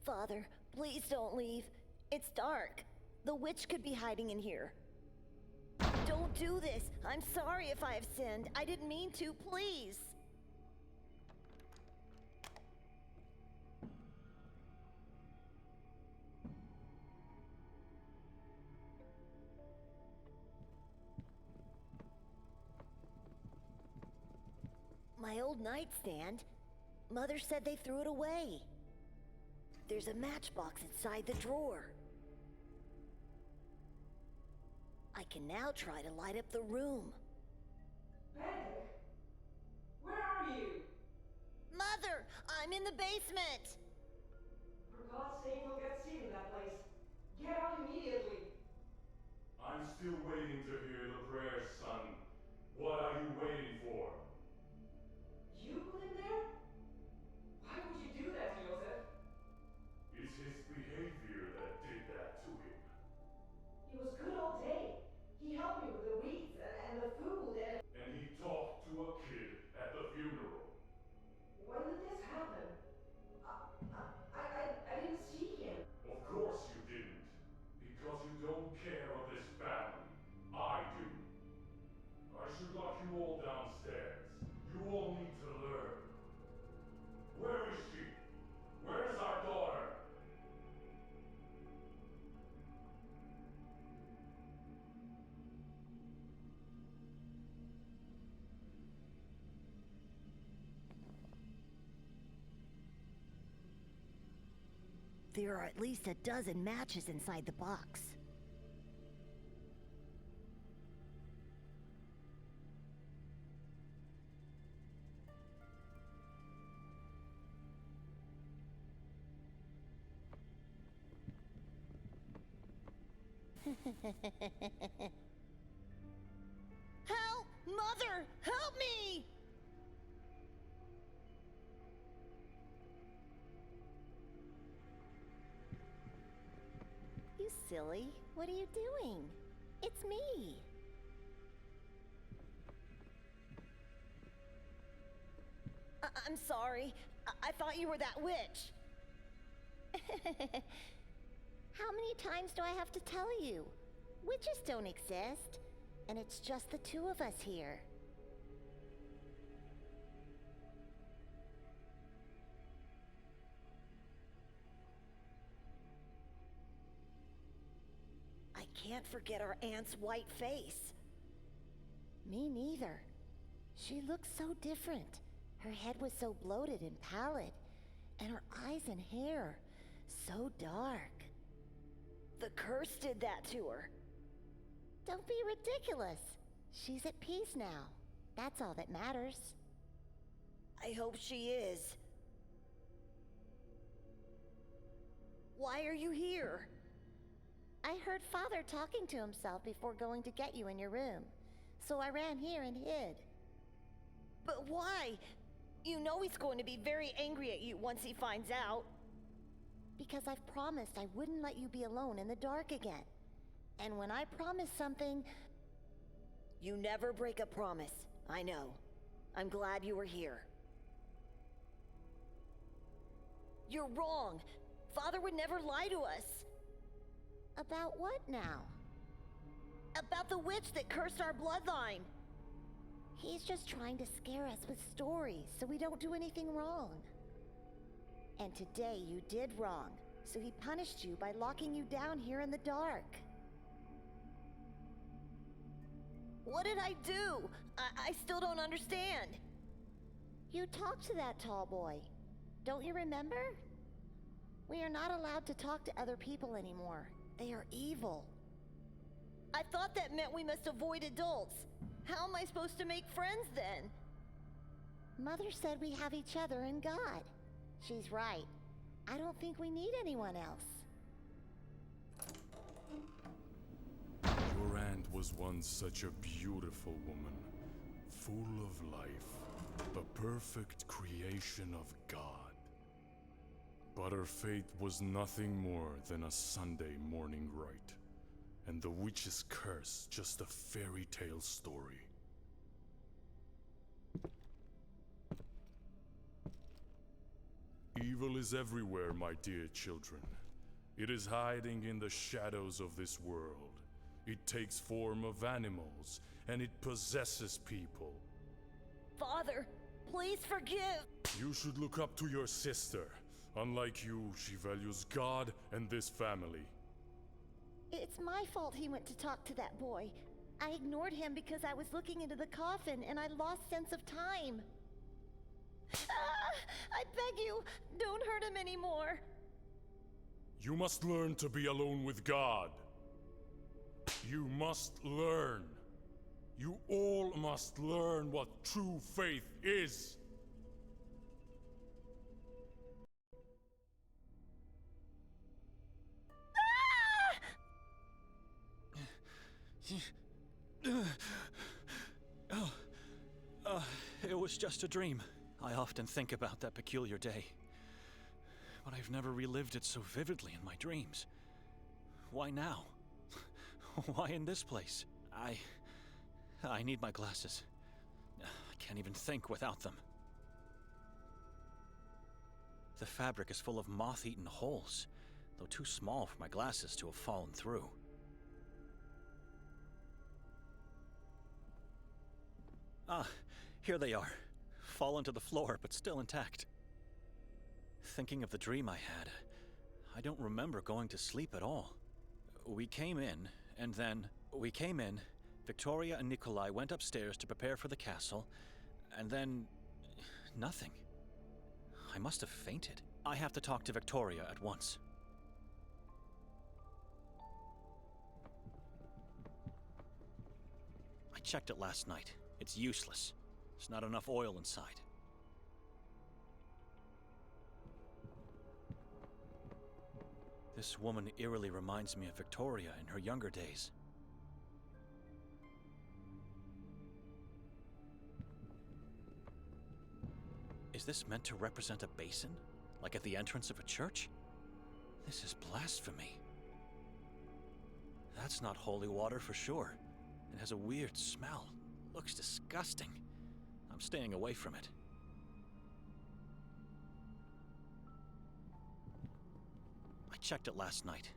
Father, please don't leave. It's dark. The witch could be hiding in here. Don't do this. I'm sorry if I have sinned. I didn't mean to, please. My old nightstand. Mother said they threw it away. There's a matchbox inside the drawer. I can now try to light up the room. Benedict, where are you? Mother, I'm in the basement. For God's sake, you'll get sick in that place. Get out immediately. I'm still waiting to hear the prayers, son. What are you waiting for? You put him there? Why would you do that, Joseph? It's his behavior that did that to him. He was good all day. He helped me with the weeds and the food and... And he talked to a kid at the funeral. When did this happen? I didn't see him. Of course you didn't. Because you don't care of this family. I do. I should lock you all downstairs. You all need to learn. Where is she? Where's our daughter? There are at least a dozen matches inside the box. Help! Mother! Help me! You silly. What are you doing? It's me. I'm sorry. I thought you were that witch. How many times do I have to tell you? Witches don't exist, and it's just the two of us here. I can't forget our aunt's white face. Me neither. She looked so different. Her head was so bloated and pallid, and her eyes and hair so dark. The curse did that to her. Don't be ridiculous. She's at peace now. That's all that matters. I hope she is. Why are you here? I heard Father talking to himself before going to get you in your room, so I ran here and hid. But why? You know he's going to be very angry at you once he finds out. Because I've promised I wouldn't let you be alone in the dark again. And when I promise something... You never break a promise, I know. I'm glad you were here. You're wrong. Father would never lie to us. About what now? About the witch that cursed our bloodline. He's just trying to scare us with stories so we don't do anything wrong. And today you did wrong, so he punished you by locking you down here in the dark. What did I do? I still don't understand. You talked to that tall boy. Don't you remember? We are not allowed to talk to other people anymore. They are evil. I thought that meant we must avoid adults. How am I supposed to make friends then? Mother said we have each other and God. She's right. I don't think we need anyone else. Your aunt was once such a beautiful woman, full of life, a perfect creation of God. But her fate was nothing more than a Sunday morning rite, and the witch's curse just a fairy tale story. Evil is everywhere, my dear children. It is hiding in the shadows of this world. It takes form of animals, and it possesses people. Father, please forgive. You should look up to your sister. Unlike you, she values God and this family. It's my fault he went to talk to that boy. I ignored him because I was looking into the coffin and I lost sense of time. I beg you, don't hurt him anymore. You must learn to be alone with God. You must learn. You all must learn what true faith is. It was just a dream. I often think about that peculiar day, but I've never relived it so vividly in my dreams. Why now? Why in this place? I need my glasses. I can't even think without them. The fabric is full of moth-eaten holes, though too small for my glasses to have fallen through. Ah, here they are. Fallen to the floor, but still intact. Thinking of the dream I had, I don't remember going to sleep at all. We came in, Victoria and Nikolai went upstairs to prepare for the castle, and then nothing. I must have fainted. I have to talk to Victoria at once. I checked it last night. It's useless. There's not enough oil inside. This woman eerily reminds me of Victoria in her younger days. Is this meant to represent a basin? Like at the entrance of a church? This is blasphemy. That's not holy water for sure. It has a weird smell. Looks disgusting. I'm staying away from it. I checked it last night.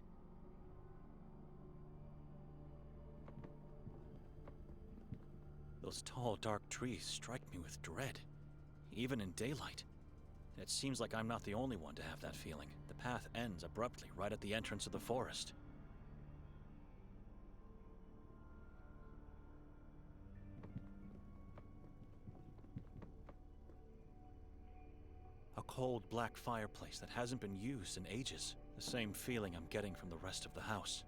Those tall, dark trees strike me with dread, even in daylight. And it seems like I'm not the only one to have that feeling. The path ends abruptly right at the entrance of the forest. A cold, black fireplace that hasn't been used in ages. The same feeling I'm getting from the rest of the house.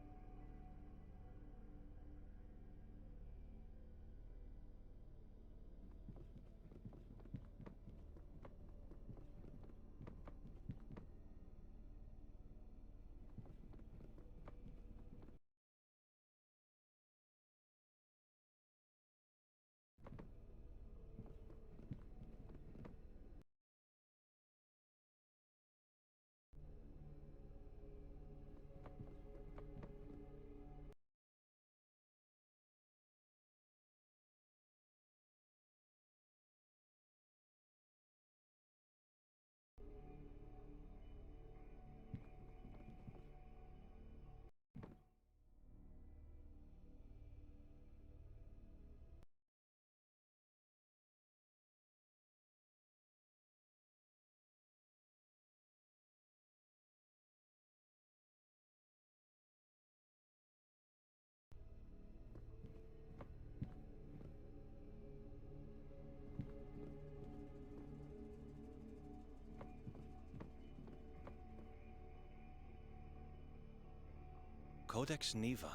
Codex Niva,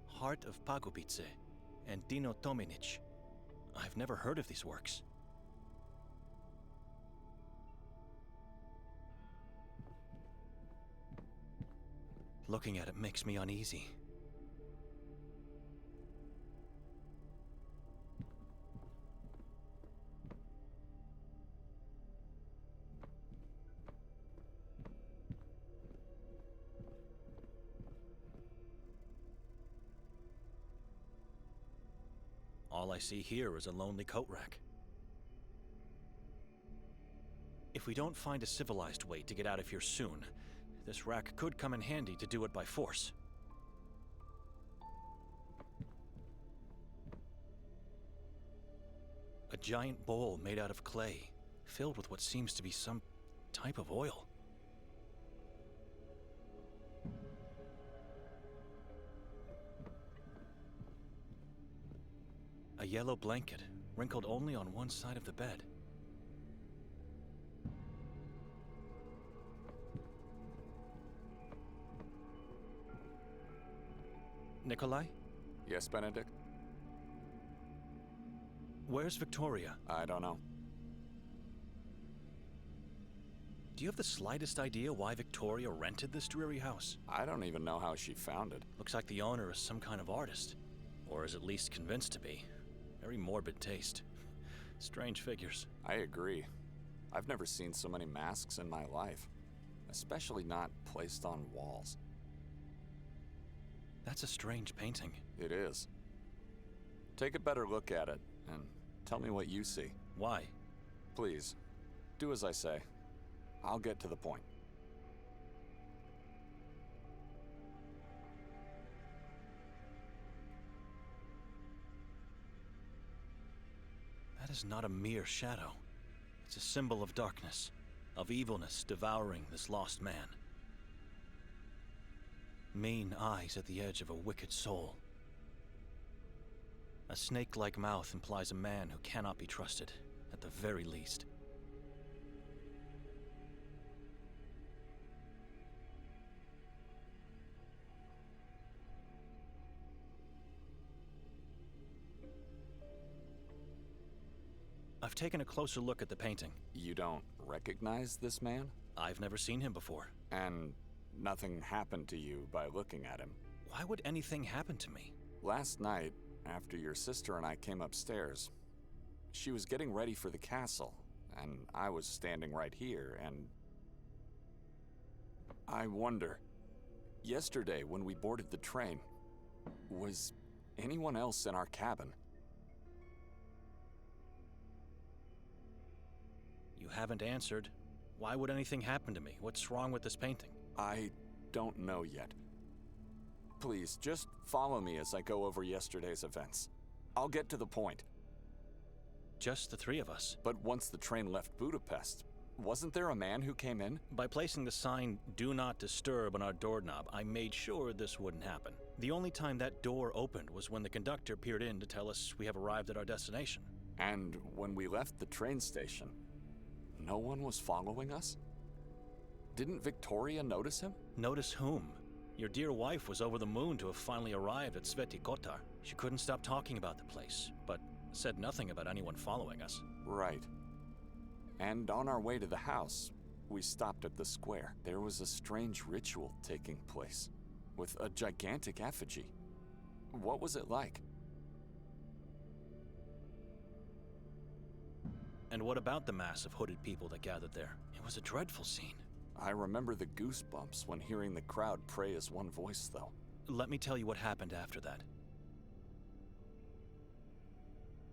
Heart of Pagubice, and Dino Tominic. I've never heard of these works. Looking at it makes me uneasy. All I see here is a lonely coat rack. If If we don't find a civilized way to get out of here soon, this rack could come in handy to do it by force. A giant bowl made out of clay, filled with what seems to be some type of oil. A yellow blanket, wrinkled only on one side of the bed. Nikolai? Yes, Benedict? Where's Victoria? I don't know. Do you have the slightest idea why Victoria rented this dreary house? I don't even know how she found it. Looks like the owner is some kind of artist. Or is at least convinced to be. Very morbid taste. Strange figures. I agree. I've never seen so many masks in my life. Especially not placed on walls. That's a strange painting. It is. Take a better look at it, and tell me what you see. Why? Please, do as I say. I'll get to the point. That is not a mere shadow. It's a symbol of darkness, of evilness devouring this lost man. Mean eyes at the edge of a wicked soul. A snake-like mouth implies a man who cannot be trusted, at the very least. I've taken a closer look at the painting. You don't recognize this man? I've never seen him before. And nothing happened to you by looking at him? Why would anything happen to me? Last night, after your sister and I came upstairs, she was getting ready for the castle, and I was standing right here, and I wonder, yesterday when we boarded the train, was anyone else in our cabin? You haven't answered. Why would anything happen to me? What's wrong with this painting? I don't know yet. Please, just follow me as I go over yesterday's events. I'll get to the point. Just the three of us. But once the train left Budapest, wasn't there a man who came in? By placing the sign, "Do Not Disturb" on our doorknob, I made sure this wouldn't happen. The only time that door opened was when the conductor peered in to tell us we have arrived at our destination. And when we left the train station, no one was following us? Didn't Victoria notice him? Notice whom? Your dear wife was over the moon to have finally arrived at Kotar. She couldn't stop talking about the place, but said nothing about anyone following us. Right. And on our way to the house, we stopped at the square. There was a strange ritual taking place, with a gigantic effigy. What was it like? And what about the mass of hooded people that gathered there? It was a dreadful scene. I remember the goosebumps when hearing the crowd pray as one voice, though. Let me tell you what happened after that.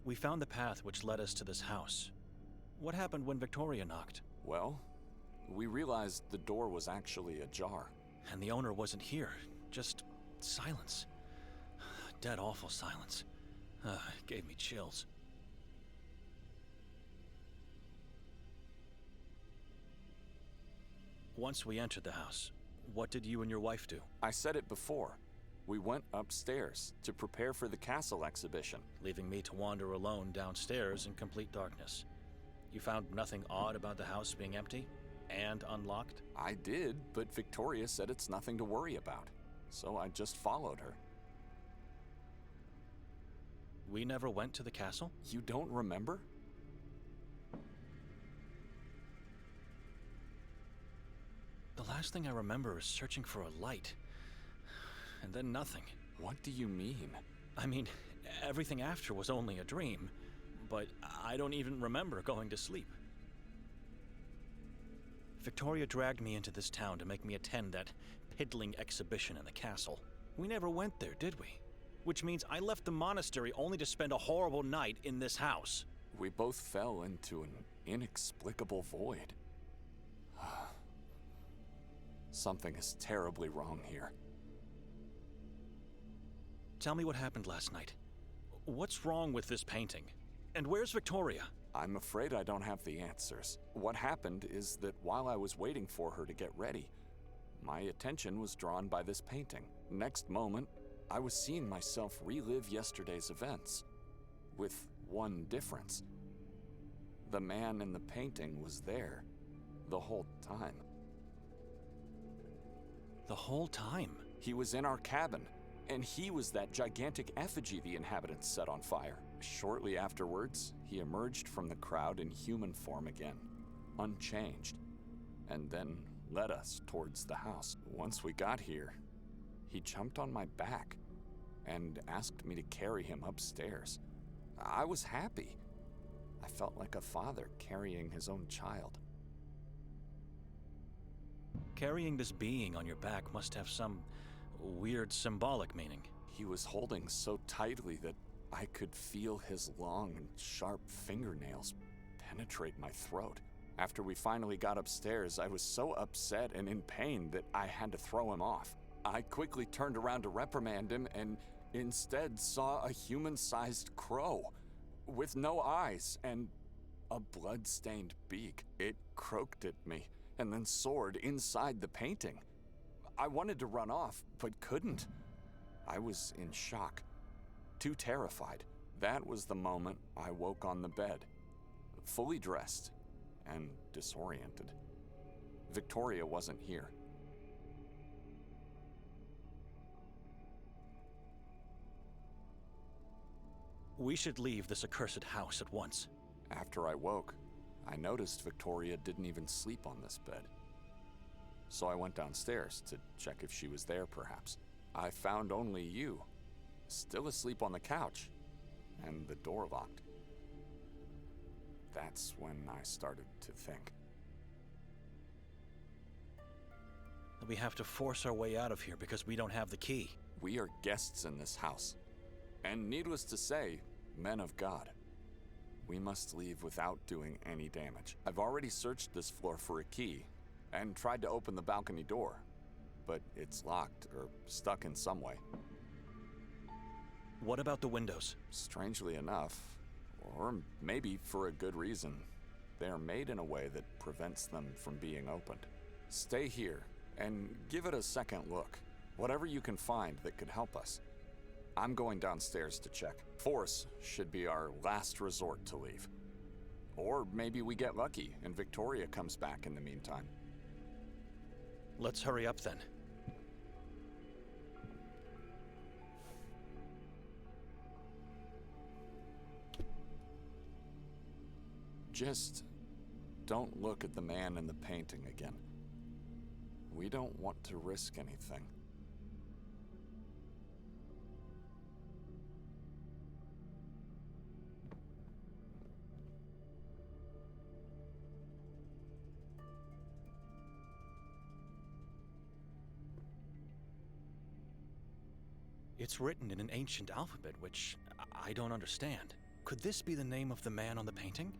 We found the path which led us to this house. What happened when Victoria knocked? Well, we realized the door was actually ajar. And the owner wasn't here. Just silence. Dead awful silence. It gave me chills. Once we entered the house, what did you and your wife do? I said it before. We went upstairs to prepare for the castle exhibition. Leaving me to wander alone downstairs in complete darkness. You found nothing odd about the house being empty and unlocked? I did, but Victoria said it's nothing to worry about. So I just followed her. We never went to the castle? You don't remember? The last thing I remember is searching for a light. And then nothing. What do you mean? I mean, everything after was only a dream, but I don't even remember going to sleep. Victoria dragged me into this town to make me attend that piddling exhibition in the castle. We never went there, did we? Which means I left the monastery only to spend a horrible night in this house. We both fell into an inexplicable void. Something is terribly wrong here. Tell me what happened last night. What's wrong with this painting? And where's Victoria? I'm afraid I don't have the answers. What happened is that while I was waiting for her to get ready, my attention was drawn by this painting. Next moment, I was seeing myself relive yesterday's events, with one difference. The man in the painting was there the whole time. The whole time? He was in our cabin, and he was that gigantic effigy the inhabitants set on fire. Shortly afterwards, he emerged from the crowd in human form again, unchanged, and then led us towards the house. Once we got here, he jumped on my back and asked me to carry him upstairs. I was happy. I felt like a father carrying his own child. Carrying this being on your back must have some weird symbolic meaning. He was holding so tightly that I could feel his long and sharp fingernails penetrate my throat. After we finally got upstairs, I was so upset and in pain that I had to throw him off. I quickly turned around to reprimand him and instead saw a human-sized crow with no eyes and a blood-stained beak. It croaked at me and then soared inside the painting. I wanted to run off, but couldn't. I was in shock, too terrified. That was the moment I woke on the bed, fully dressed and disoriented. Victoria wasn't here. We should leave this accursed house at once. After I woke, I noticed Victoria didn't even sleep on this bed. So I went downstairs to check if she was there, perhaps. I found only you, still asleep on the couch, and the door locked. That's when I started to think. We have to force our way out of here because we don't have the key. We are guests in this house, and needless to say, men of God. We must leave without doing any damage. I've already searched this floor for a key, and tried to open the balcony door, but it's locked or stuck in some way. What about the windows? Strangely enough, or maybe for a good reason, they are made in a way that prevents them from being opened. Stay here and give it a second look. Whatever you can find that could help us. I'm going downstairs to check. Force should be our last resort to leave. Or maybe we get lucky and Victoria comes back in the meantime. Let's hurry up then. Just don't look at the man in the painting again. We don't want to risk anything. It's written in an ancient alphabet, which I don't understand. Could this be the name of the man on the painting?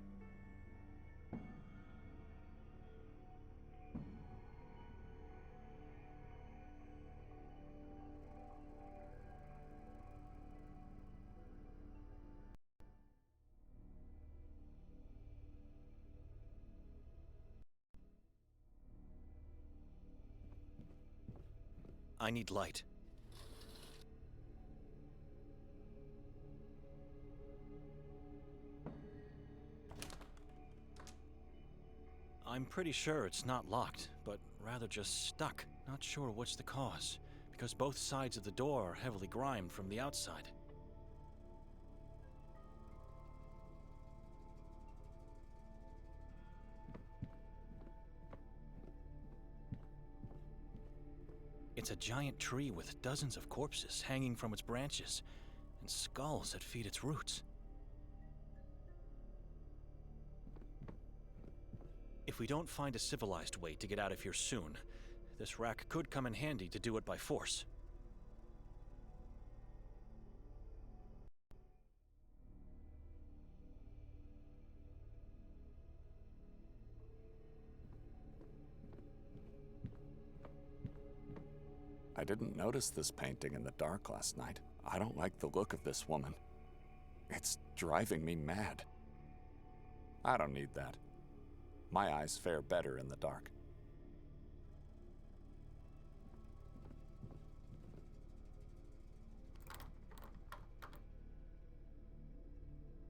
I need light. I'm pretty sure it's not locked, but rather just stuck. Not sure what's the cause, because both sides of the door are heavily grimed from the outside. It's a giant tree with dozens of corpses hanging from its branches, and skulls that feed its roots. If we don't find a civilized way to get out of here soon, this rack could come in handy to do it by force. I didn't notice this painting in the dark last night. I don't like the look of this woman. It's driving me mad. I don't need that. My eyes fare better in the dark.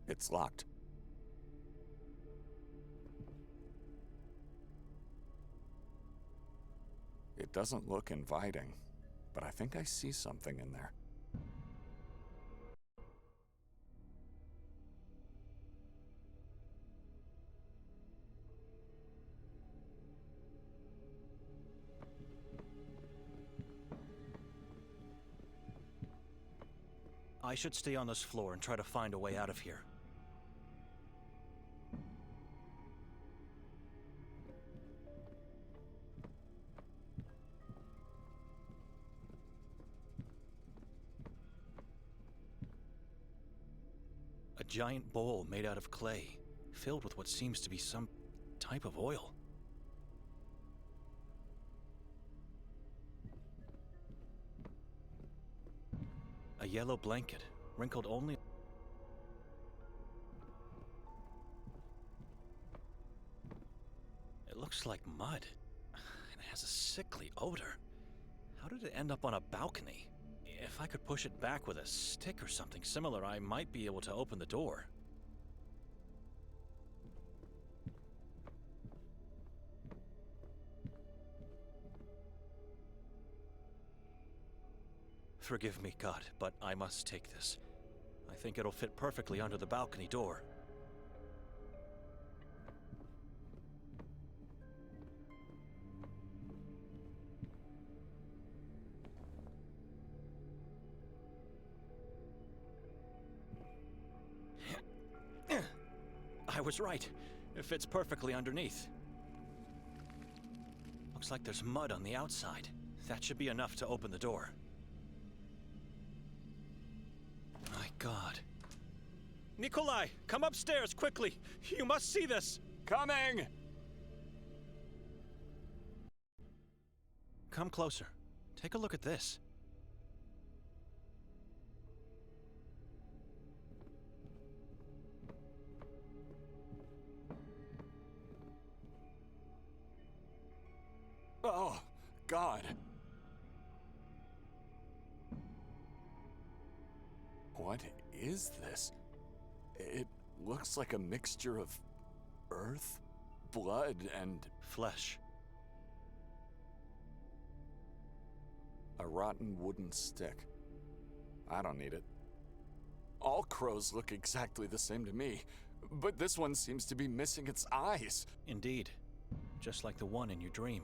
It's locked. It doesn't look inviting, but I think I see something in there. I should stay on this floor and try to find a way out of here. A giant bowl made out of clay, filled with what seems to be some type of oil. A yellow blanket, wrinkled only. It looks like mud. It has a sickly odor. How did it end up on a balcony? If I could push it back with a stick or something similar, I might be able to open the door. Forgive me, God, but I must take this. I think it'll fit perfectly under the balcony door. I was right. It fits perfectly underneath. Looks like there's mud on the outside. That should be enough to open the door. My God. Nikolai, come upstairs, quickly! You must see this! Coming! Come closer. Take a look at this. Oh, God. What is this? It looks like a mixture of earth, blood, and Flesh. a rotten wooden stick. I don't need it. All crows look exactly the same to me, but this one seems to be missing its eyes. Indeed. Just like the one in your dream.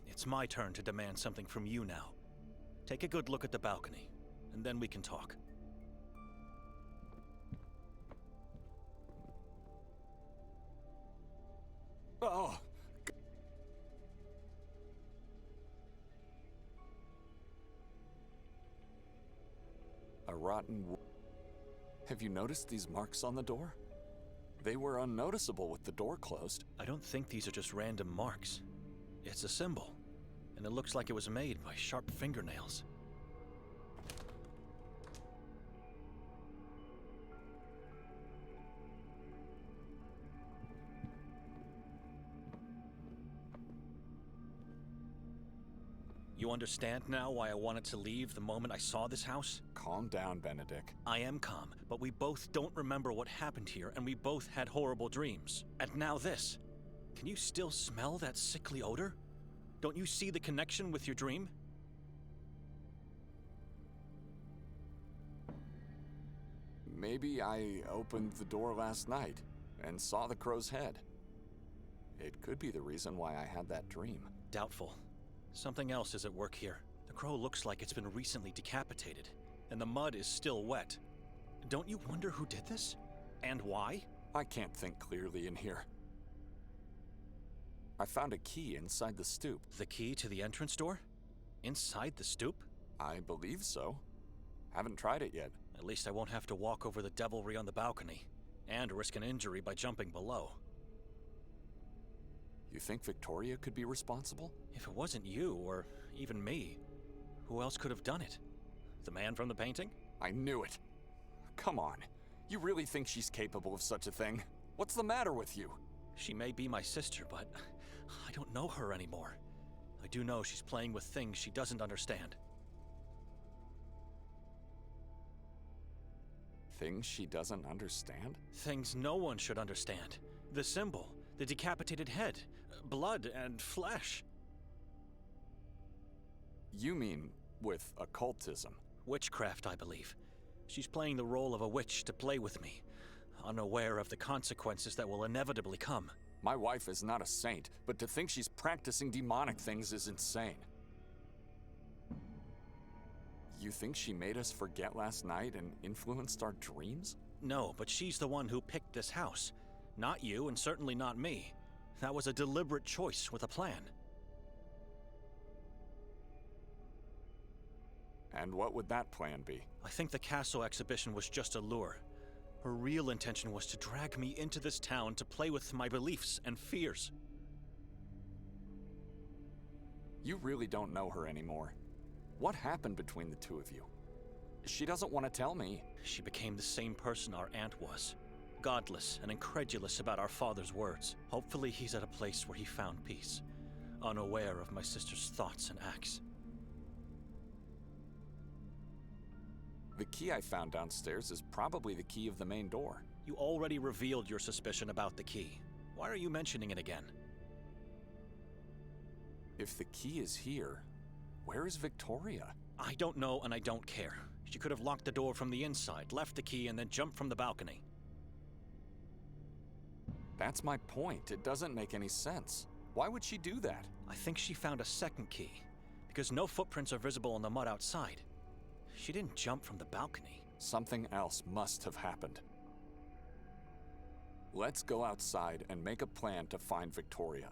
It's my turn to demand something from you now. Take a good look at the balcony, and then we can talk. Oh, a rotten Have you noticed these marks on the door? They were unnoticeable with the door closed. I don't think these are just random marks. It's a symbol, and it looks like it was made by sharp fingernails. You understand now why I wanted to leave the moment I saw this house? Calm down, Benedict. I am calm, but we both don't remember what happened here, and we both had horrible dreams. And now this. Can you still smell that sickly odor? Don't you see the connection with your dream? Maybe I opened the door last night and saw the crow's head. It could be the reason why I had that dream. Doubtful. Something else is at work here. The crow looks like it's been recently decapitated, and the mud is still wet. Don't you wonder who did this? And why? I can't think clearly in here. I found a key inside the stoop. The key to the entrance door? Inside the stoop? I believe so. Haven't tried it yet. At least I won't have to walk over the devilry on the balcony, and risk an injury by jumping below. You think Victoria could be responsible? If it wasn't you, or even me, who else could have done it? The man from the painting? I knew it. Come on. You really think she's capable of such a thing? What's the matter with you? She may be my sister, but I don't know her anymore. I do know she's playing with things she doesn't understand. Things she doesn't understand? Things no one should understand. The symbol, the decapitated head, blood and flesh. You mean with occultism? Witchcraft, I believe. She's playing the role of a witch to play with me, unaware of the consequences that will inevitably come. My wife is not a saint, but to think she's practicing demonic things is insane. You think she made us forget last night and influenced our dreams? No, but she's the one who picked this house. Not you, and certainly not me. That was a deliberate choice with a plan. And what would that plan be? I think the castle exhibition was just a lure. Her real intention was to drag me into this town to play with my beliefs and fears. You really don't know her anymore. What happened between the two of you? She doesn't want to tell me. She became the same person our aunt was. Godless and incredulous about our father's words. Hopefully he's at a place where he found peace, unaware of my sister's thoughts and acts. The key I found downstairs is probably the key of the main door. You already revealed your suspicion about the key. Why are you mentioning it again? If the key is here, where is Victoria? I don't know and I don't care. She could have locked the door from the inside, left the key, and then jumped from the balcony. That's my point. It doesn't make any sense. Why would she do that? I think she found a second key, because no footprints are visible on the mud outside. She didn't jump from the balcony. Something else must have happened. Let's go outside and make a plan to find Victoria.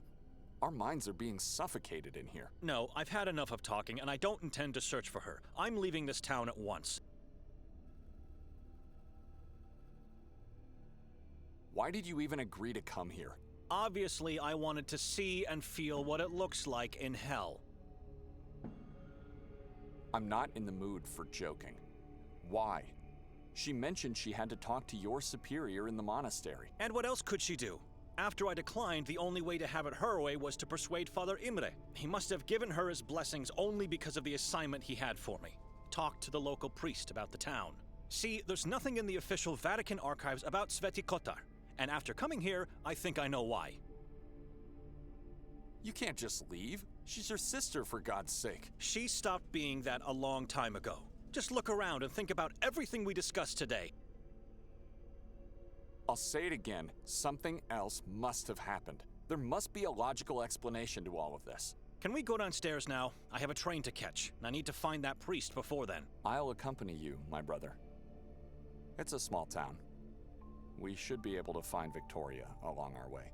Our minds are being suffocated in here. No, I've had enough of talking, and I don't intend to search for her. I'm leaving this town at once. Why did you even agree to come here? Obviously, I wanted to see and feel what it looks like in hell. I'm not in the mood for joking. Why? She mentioned she had to talk to your superior in the monastery. And what else could she do? After I declined, the only way to have it her way was to persuade Father Imre. He must have given her his blessings only because of the assignment he had for me. Talk to the local priest about the town. See, there's nothing in the official Vatican archives about Sveti Kotar. And after coming here, I think I know why. You can't just leave. She's your sister, for God's sake. She stopped being that a long time ago. Just look around and think about everything we discussed today. I'll say it again. Something else must have happened. There must be a logical explanation to all of this. Can we go downstairs now? I have a train to catch, and I need to find that priest before then. I'll accompany you, my brother. It's a small town. We should be able to find Victoria along our way.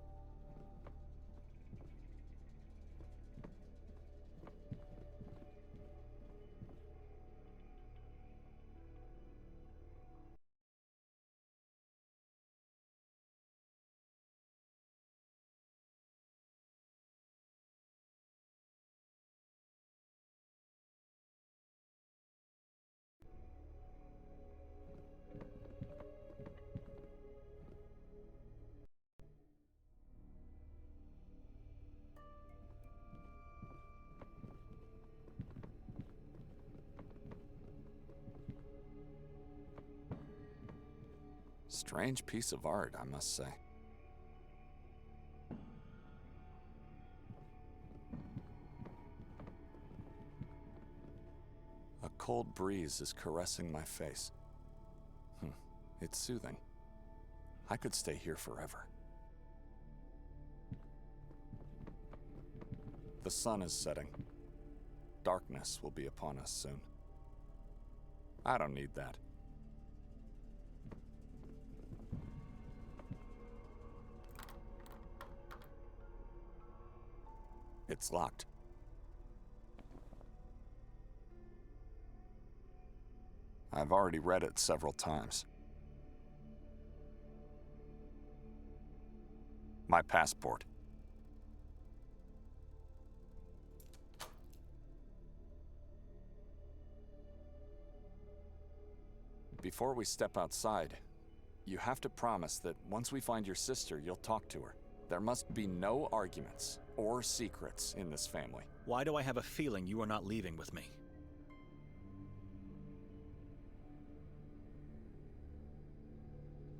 Strange piece of art, I must say. A cold breeze is caressing my face. It's soothing. I could stay here forever. The sun is setting. Darkness will be upon us soon. I don't need that. It's locked. I've already read it several times. My passport. Before we step outside, you have to promise that once we find your sister, you'll talk to her. There must be no arguments or secrets in this family. Why do I have a feeling you are not leaving with me?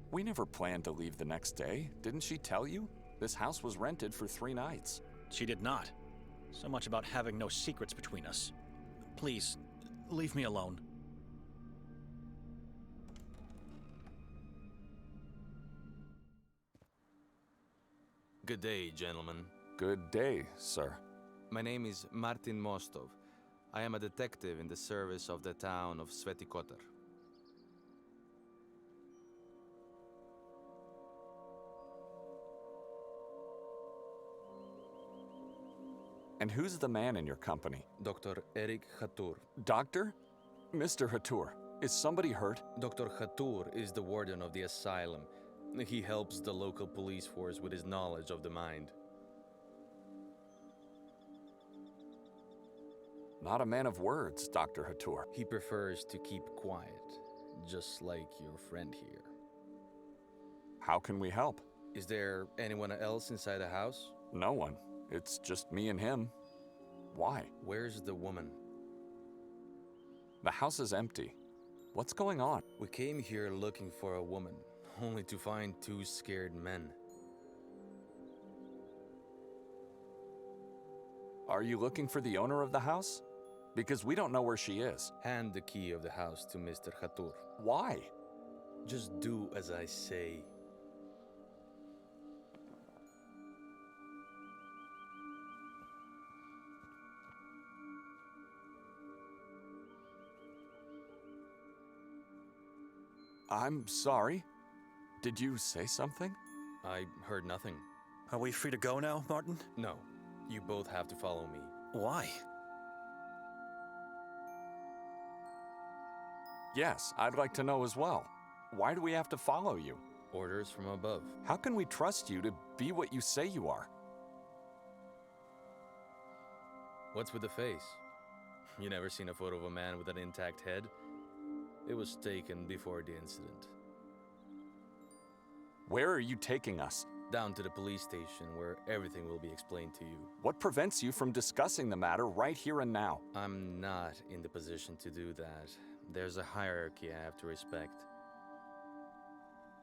We never planned to leave the next day. Didn't she tell you? This house was rented for 3 nights. She did not. So much about having no secrets between us. Please, leave me alone. Good day, gentlemen. Good day, sir. My name is Martin Mostov. I am a detective in the service of the town of Sveti Kotar. And who's the man in your company? Dr. Erik Hatur. Doctor? Mr. Hatur, is somebody hurt? Dr. Hatur is the warden of the asylum. He helps the local police force with his knowledge of the mind. Not a man of words, Dr. Hatur. He prefers to keep quiet, just like your friend here. How can we help? Is there anyone else inside the house? No one. It's just me and him. Why? Where's the woman? The house is empty. What's going on? We came here looking for a woman, only to find 2 scared men. Are you looking for the owner of the house? Because we don't know where she is. Hand the key of the house to Mr. Hatur. Why? Just do as I say. I'm sorry. Did you say something? I heard nothing. Are we free to go now, Martin? No, you both have to follow me. Why? Yes, I'd like to know as well. Why do we have to follow you? Orders from above. How can we trust you to be what you say you are? What's with the face? You never seen a photo of a man with an intact head? It was taken before the incident. Where are you taking us? Down to the police station where everything will be explained to you. What prevents you from discussing the matter right here and now? I'm not in the position to do that. There's a hierarchy I have to respect.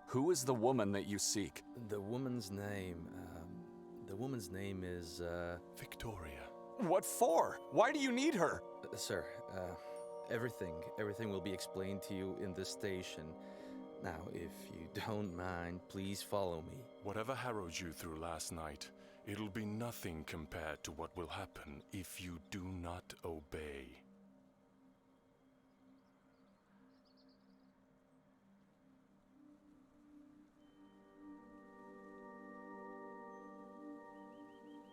Who is the woman that you seek? The woman's name is, Victoria. What for? Why do you need her? Sir, everything will be explained to you in the station. Now, if you don't mind, please follow me. Whatever harrowed you through last night, it'll be nothing compared to what will happen if you do not obey.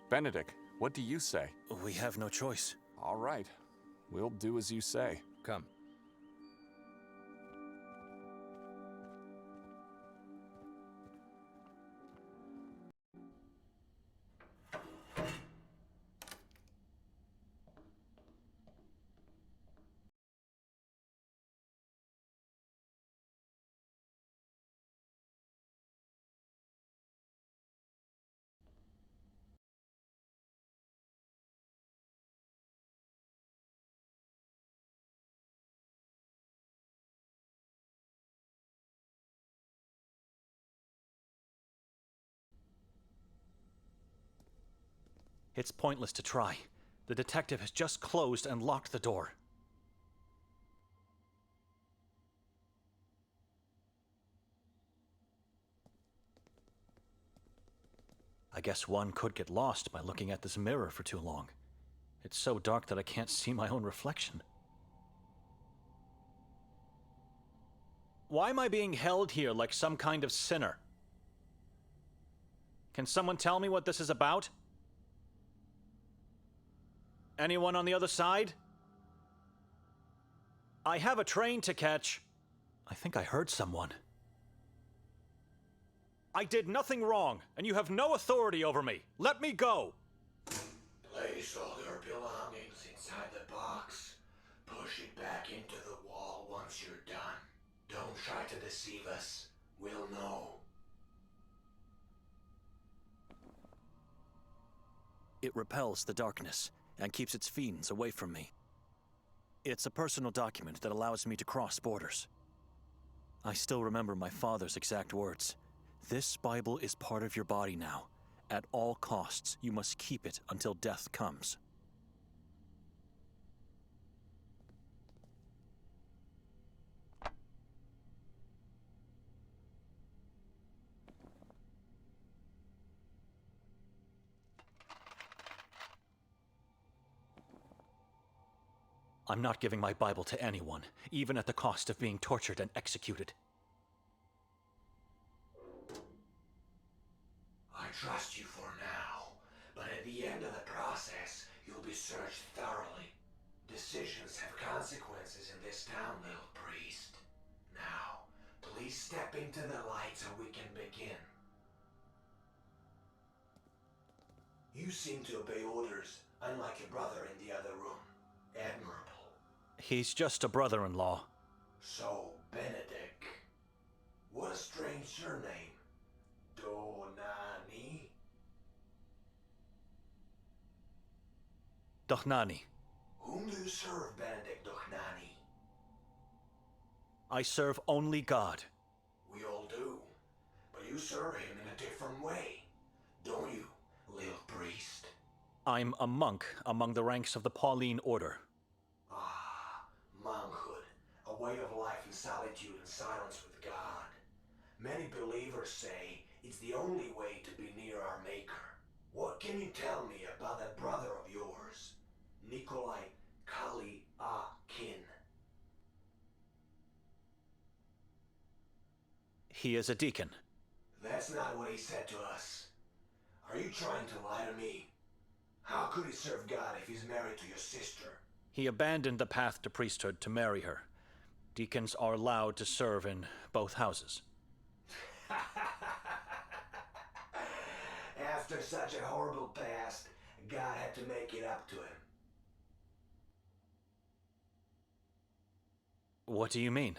Benedict, what do you say? We have no choice. All right. We'll do as you say. Come. It's pointless to try. The detective has just closed and locked the door. I guess one could get lost by looking at this mirror for too long. It's so dark that I can't see my own reflection. Why am I being held here like some kind of sinner? Can someone tell me what this is about? Anyone on the other side? I have a train to catch. I think I heard someone. I did nothing wrong, and you have no authority over me. Let me go! Place all your belongings inside the box. Push it back into the wall once you're done. Don't try to deceive us. We'll know. It repels the darkness and keeps its fiends away from me. It's a personal document that allows me to cross borders. I still remember my father's exact words. This Bible is part of your body now. At all costs, you must keep it until death comes. I'm not giving my Bible to anyone, even at the cost of being tortured and executed. I trust you for now, but at the end of the process, you'll be searched thoroughly. Decisions have consequences in this town, little priest. Now, please step into the light so we can begin. You seem to obey orders, unlike your brother in the other room. Admirable. He's just a brother-in-law. So, Benedict. What a strange surname. Donani? Dochnani. Whom do you serve, Benedict Dochnani? I serve only God. We all do. But you serve him in a different way, don't you, little priest? I'm a monk among the ranks of the Pauline Order. Ah, monkhood. A way of life in solitude and silence with God. Many believers say it's the only way to be near our Maker. What can you tell me about that brother of yours, Nikolai Kali-a-Kin? He is a deacon. That's not what he said to us. Are you trying to lie to me? How could he serve God if he's married to your sister? He abandoned the path to priesthood to marry her. Deacons are allowed to serve in both houses. After such a horrible past, God had to make it up to him. What do you mean?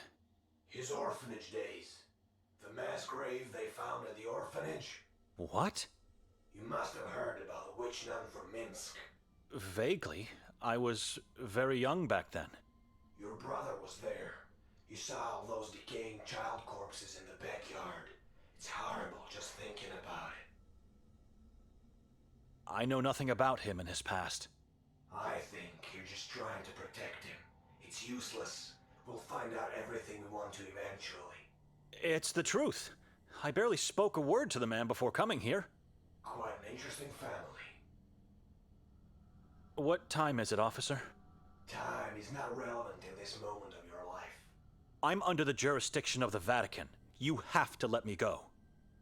His orphanage days. The mass grave they found at the orphanage. What? You must have heard about the witch nun from Minsk. Vaguely. I was very young back then. Your brother was there. He saw all those decaying child corpses in the backyard. It's horrible just thinking about it. I know nothing about him and his past. I think you're just trying to protect him. It's useless. We'll find out everything we want to eventually. It's the truth. I barely spoke a word to the man before coming here. Quite an interesting family. What time is it, officer? Time is not relevant in this moment of your life. I'm under the jurisdiction of the Vatican. You have to let me go.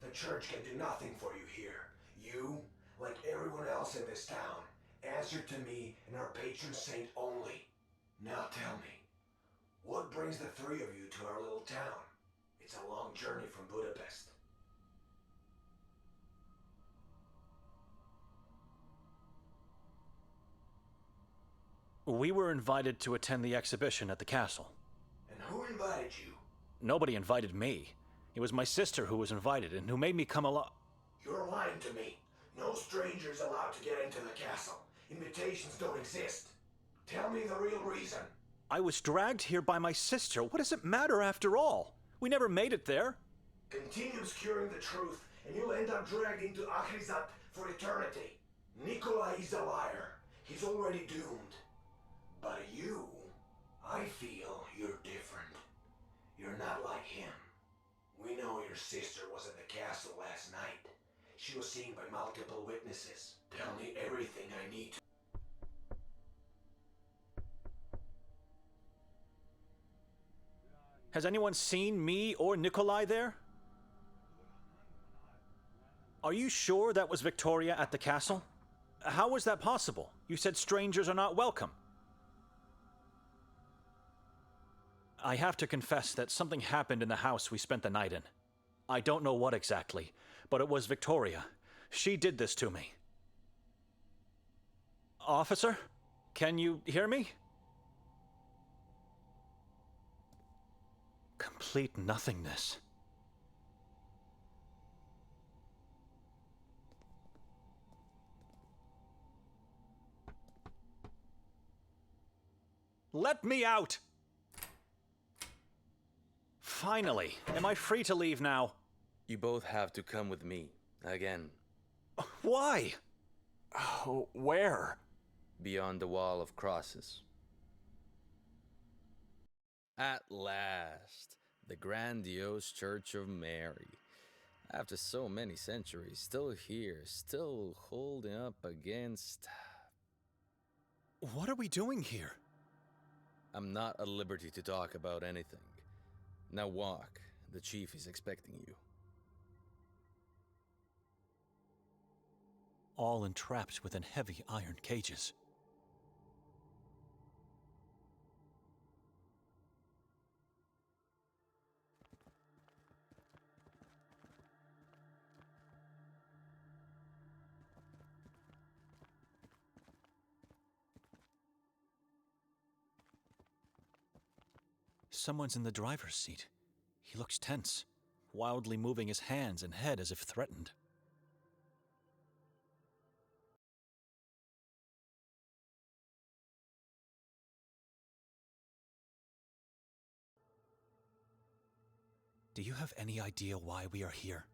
The church can do nothing for you here. You, like everyone else in this town, answer to me and our patron saint only. Now tell me, what brings the three of you to our little town? It's a long journey from Budapest. We were invited to attend the exhibition at the castle. And who invited you? Nobody invited me. It was my sister who was invited and who made me come along. You're lying to me. No strangers allowed to get into the castle. Invitations don't exist. Tell me the real reason. I was dragged here by my sister. What does it matter after all? We never made it there. Continue obscuring the truth, and you'll end up dragged into Akhrizat for eternity. Nikolai is a liar. He's already doomed. But you, I feel you're different. You're not like him. We know your sister was at the castle last night. She was seen by multiple witnesses. Tell me everything I need to. Has anyone seen me or Nikolai there? Are you sure that was Victoria at the castle? How was that possible? You said strangers are not welcome. I have to confess that something happened in the house we spent the night in. I don't know what exactly, but it was Victoria. She did this to me. Officer? Can you hear me? Complete nothingness. Let me out! Finally, am I free to leave now? You both have to come with me. Again. Why? Oh, where? Beyond the wall of crosses. At last, the grandiose Church of Mary. After so many centuries, still here, still holding up against... What are we doing here? I'm not at liberty to talk about anything. Now walk. The chief is expecting you. All entrapped within heavy iron cages. Someone's in the driver's seat. He looks tense, wildly moving his hands and head as if threatened. Do you have any idea why we are here?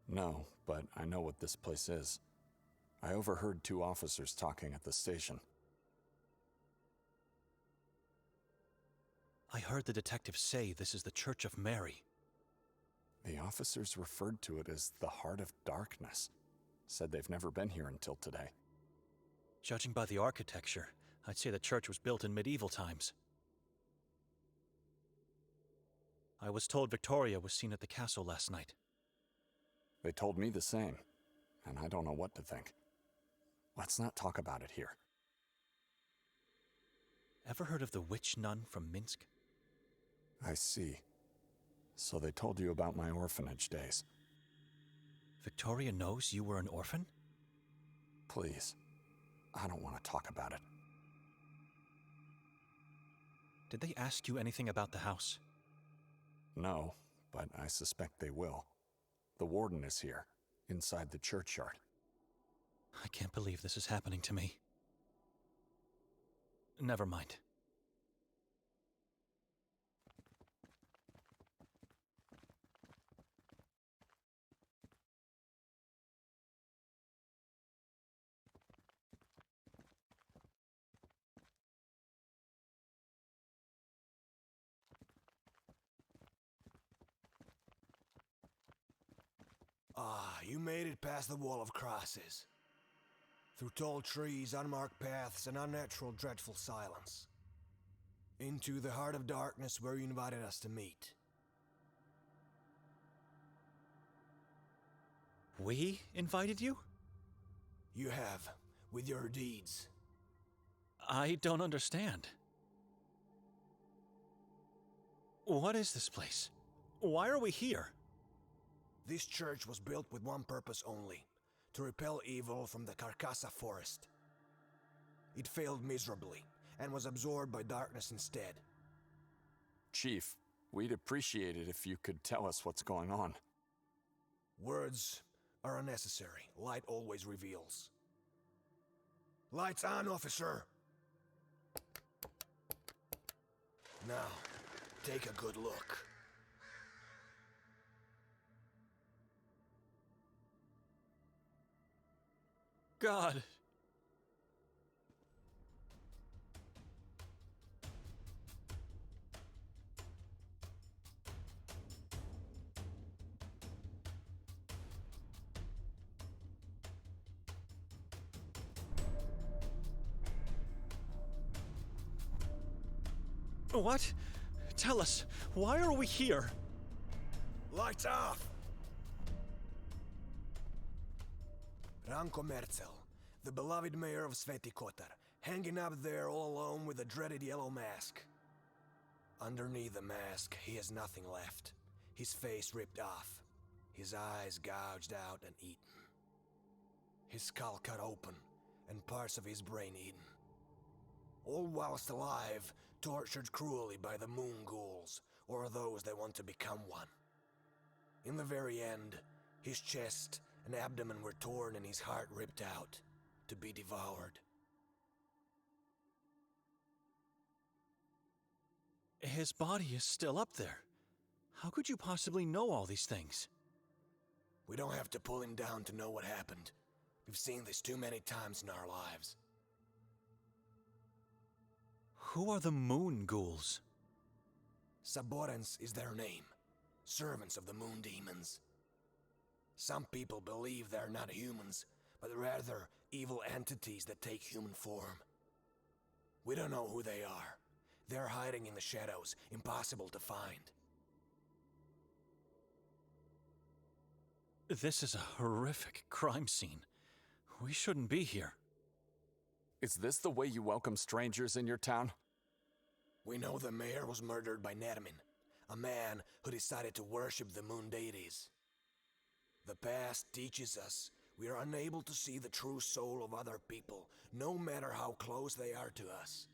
No, but I know what this place is. I overheard 2 officers talking at the station. I heard the detectives say this is the Church of Mary. The officers referred to it as the Heart of Darkness. Said they've never been here until today. Judging by the architecture, I'd say the church was built in medieval times. I was told Victoria was seen at the castle last night. They told me the same, and I don't know what to think. Let's not talk about it here. Ever heard of the witch nun from Minsk? I see. So they told you about my orphanage days. Victoria knows you were an orphan? Please, I don't want to talk about it. Did they ask you anything about the house? No, but I suspect they will. The warden is here, inside the churchyard. I can't believe this is happening to me. Never mind. Ah, you made it past the wall of crosses. Through tall trees, unmarked paths, and unnatural, dreadful silence. Into the heart of darkness where you invited us to meet. We invited you? You have, with your deeds. I don't understand. What is this place? Why are we here? This church was built with one purpose only, to repel evil from the Carcassa forest. It failed miserably, and was absorbed by darkness instead. Chief, we'd appreciate it if you could tell us what's going on. Words are unnecessary. Light always reveals. Lights on, officer! Now, take a good look. God. What? Tell us, why are we here? Lights off! Ranko Merzel, the beloved mayor of Sveti Kotar, hanging up there all alone with a dreaded yellow mask. Underneath the mask, he has nothing left. His face ripped off, his eyes gouged out and eaten. His skull cut open, and parts of his brain eaten. All whilst alive, tortured cruelly by the moon ghouls, or those that want to become one. In the very end, his chest and abdomen were torn and his heart ripped out, to be devoured. His body is still up there. How could you possibly know all these things? We don't have to pull him down to know what happened. We've seen this too many times in our lives. Who are the moon ghouls? Saborans is their name. Servants of the moon demons. Some people believe they're not humans, but rather evil entities that take human form. We don't know who they are. They're hiding in the shadows, impossible to find. This is a horrific crime scene. We shouldn't be here. Is this the way you welcome strangers in your town? We know the mayor was murdered by Nermin, a man who decided to worship the moon deities. The past teaches us we are unable to see the true soul of other people, no matter how close they are to us.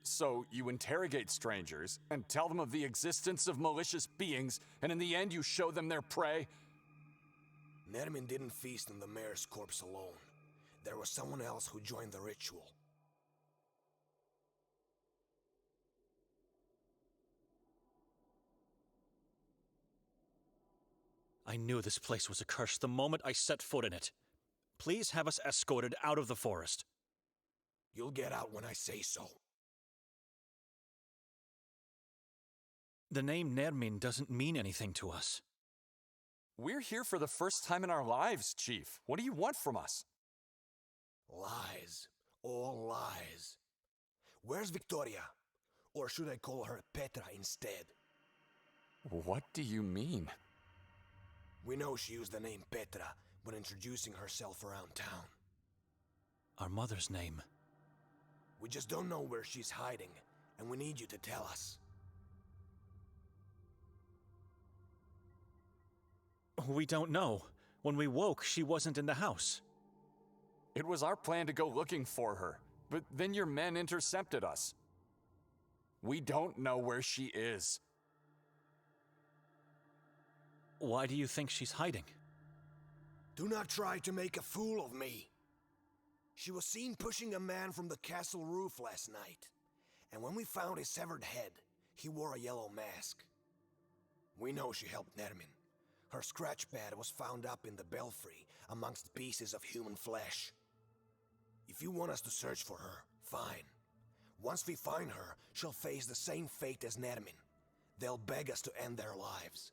So you interrogate strangers and tell them of the existence of malicious beings, and in the end you show them their prey? Nermin didn't feast on the mayor's corpse alone. There was someone else who joined the ritual. I knew this place was accursed the moment I set foot in it. Please have us escorted out of the forest. You'll get out when I say so. The name Nermin doesn't mean anything to us. We're here for the first time in our lives, Chief. What do you want from us? Lies. All lies. Where's Victoria? Or should I call her Petra instead? What do you mean? We know she used the name Petra when introducing herself around town. Our mother's name. We just don't know where she's hiding, and we need you to tell us. We don't know. When we woke, she wasn't in the house. It was our plan to go looking for her, but then your men intercepted us. We don't know where she is. Why do you think she's hiding? Do not try to make a fool of me. She was seen pushing a man from the castle roof last night, and when we found his severed head, he wore a yellow mask. We know she helped Nermin. Her scratch pad was found up in the belfry amongst pieces of human flesh. If you want us to search for her, fine. Once we find her, she'll face the same fate as Nermin. They'll beg us to end their lives.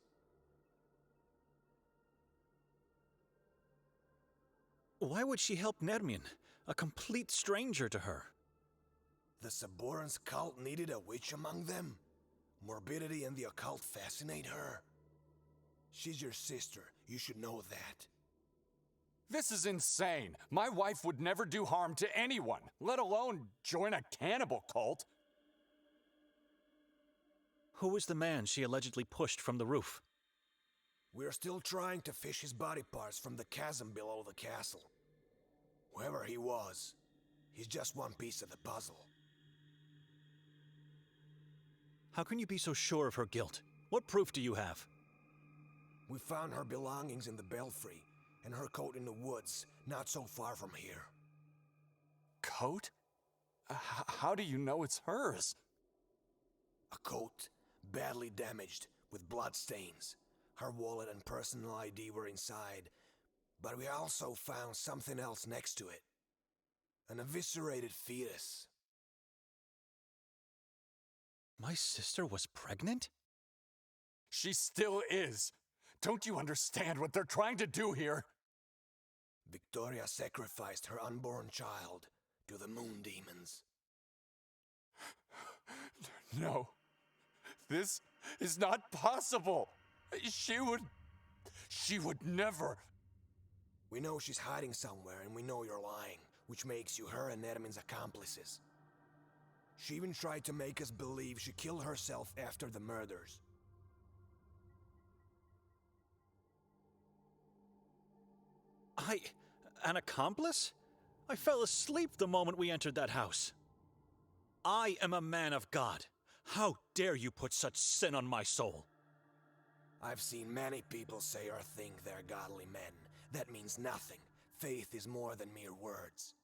Why would she help Nermin, a complete stranger to her? The Saborans cult needed a witch among them. Morbidity and the occult fascinate her. She's your sister. You should know that. This is insane. My wife would never do harm to anyone, let alone join a cannibal cult. Who was the man she allegedly pushed from the roof? We're still trying to fish his body parts from the chasm below the castle. Whoever he was, he's just one piece of the puzzle. How can you be so sure of her guilt? What proof do you have? We found her belongings in the belfry, and her coat in the woods, not so far from here. Coat? How do you know it's hers? A coat, badly damaged, with blood stains. Her wallet and personal ID were inside, but we also found something else next to it. An eviscerated fetus. My sister was pregnant? She still is. Don't you understand what they're trying to do here? Victoria sacrificed her unborn child to the moon demons. No. This is not possible. She would never. We know she's hiding somewhere, and we know you're lying, which makes you her and Nermin's accomplices. She even tried to make us believe she killed herself after the murders. An accomplice? I fell asleep the moment we entered that house. I am a man of God. How dare you put such sin on my soul? I've seen many people say or think they're godly men. That means nothing. Faith is more than mere words.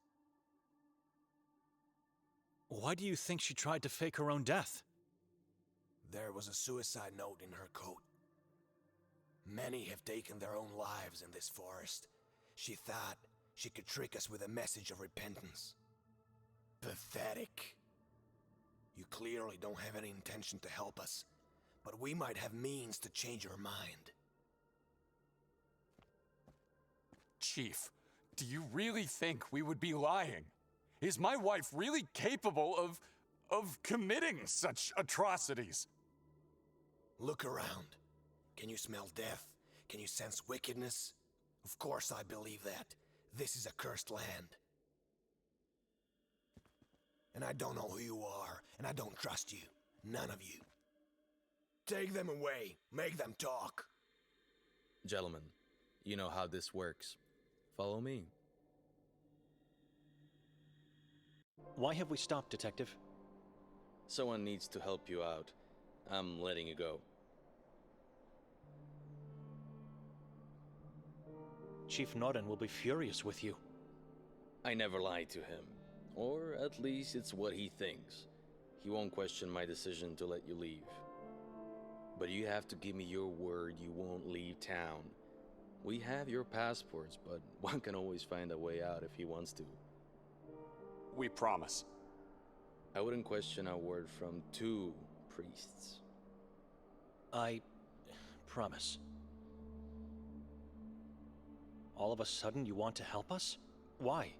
Why do you think she tried to fake her own death? There was a suicide note in her coat. Many have taken their own lives in this forest. She thought she could trick us with a message of repentance. Pathetic. You clearly don't have any intention to help us, but we might have means to change your mind. Chief, do you really think we would be lying? Is my wife really capable of committing such atrocities? Look around. Can you smell death? Can you sense wickedness? Of course I believe that. This is a cursed land. And I don't know who you are, and I don't trust you. None of you. Take them away. Make them talk. Gentlemen, you know how this works. Follow me. Why have we stopped, Detective? Someone needs to help you out. I'm letting you go. Chief Noren will be furious with you. I never lied to him. Or at least it's what he thinks. He won't question my decision to let you leave. But you have to give me your word you won't leave town. We have your passports, but one can always find a way out if he wants to. We promise. I wouldn't question a word from two priests. I promise. All of a sudden you want to help us? Why?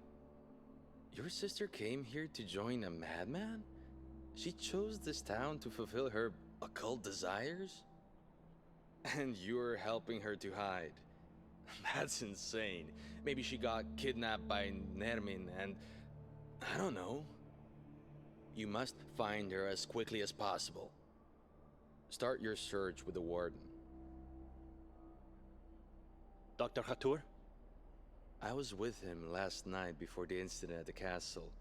Your sister came here to join a madman? She chose this town to fulfill her occult desires? And you're helping her to hide. That's insane. Maybe she got kidnapped by Nermin and... I don't know. You must find her as quickly as possible. Start your search with the warden. Dr. Hatur? I was with him last night before the incident at the castle.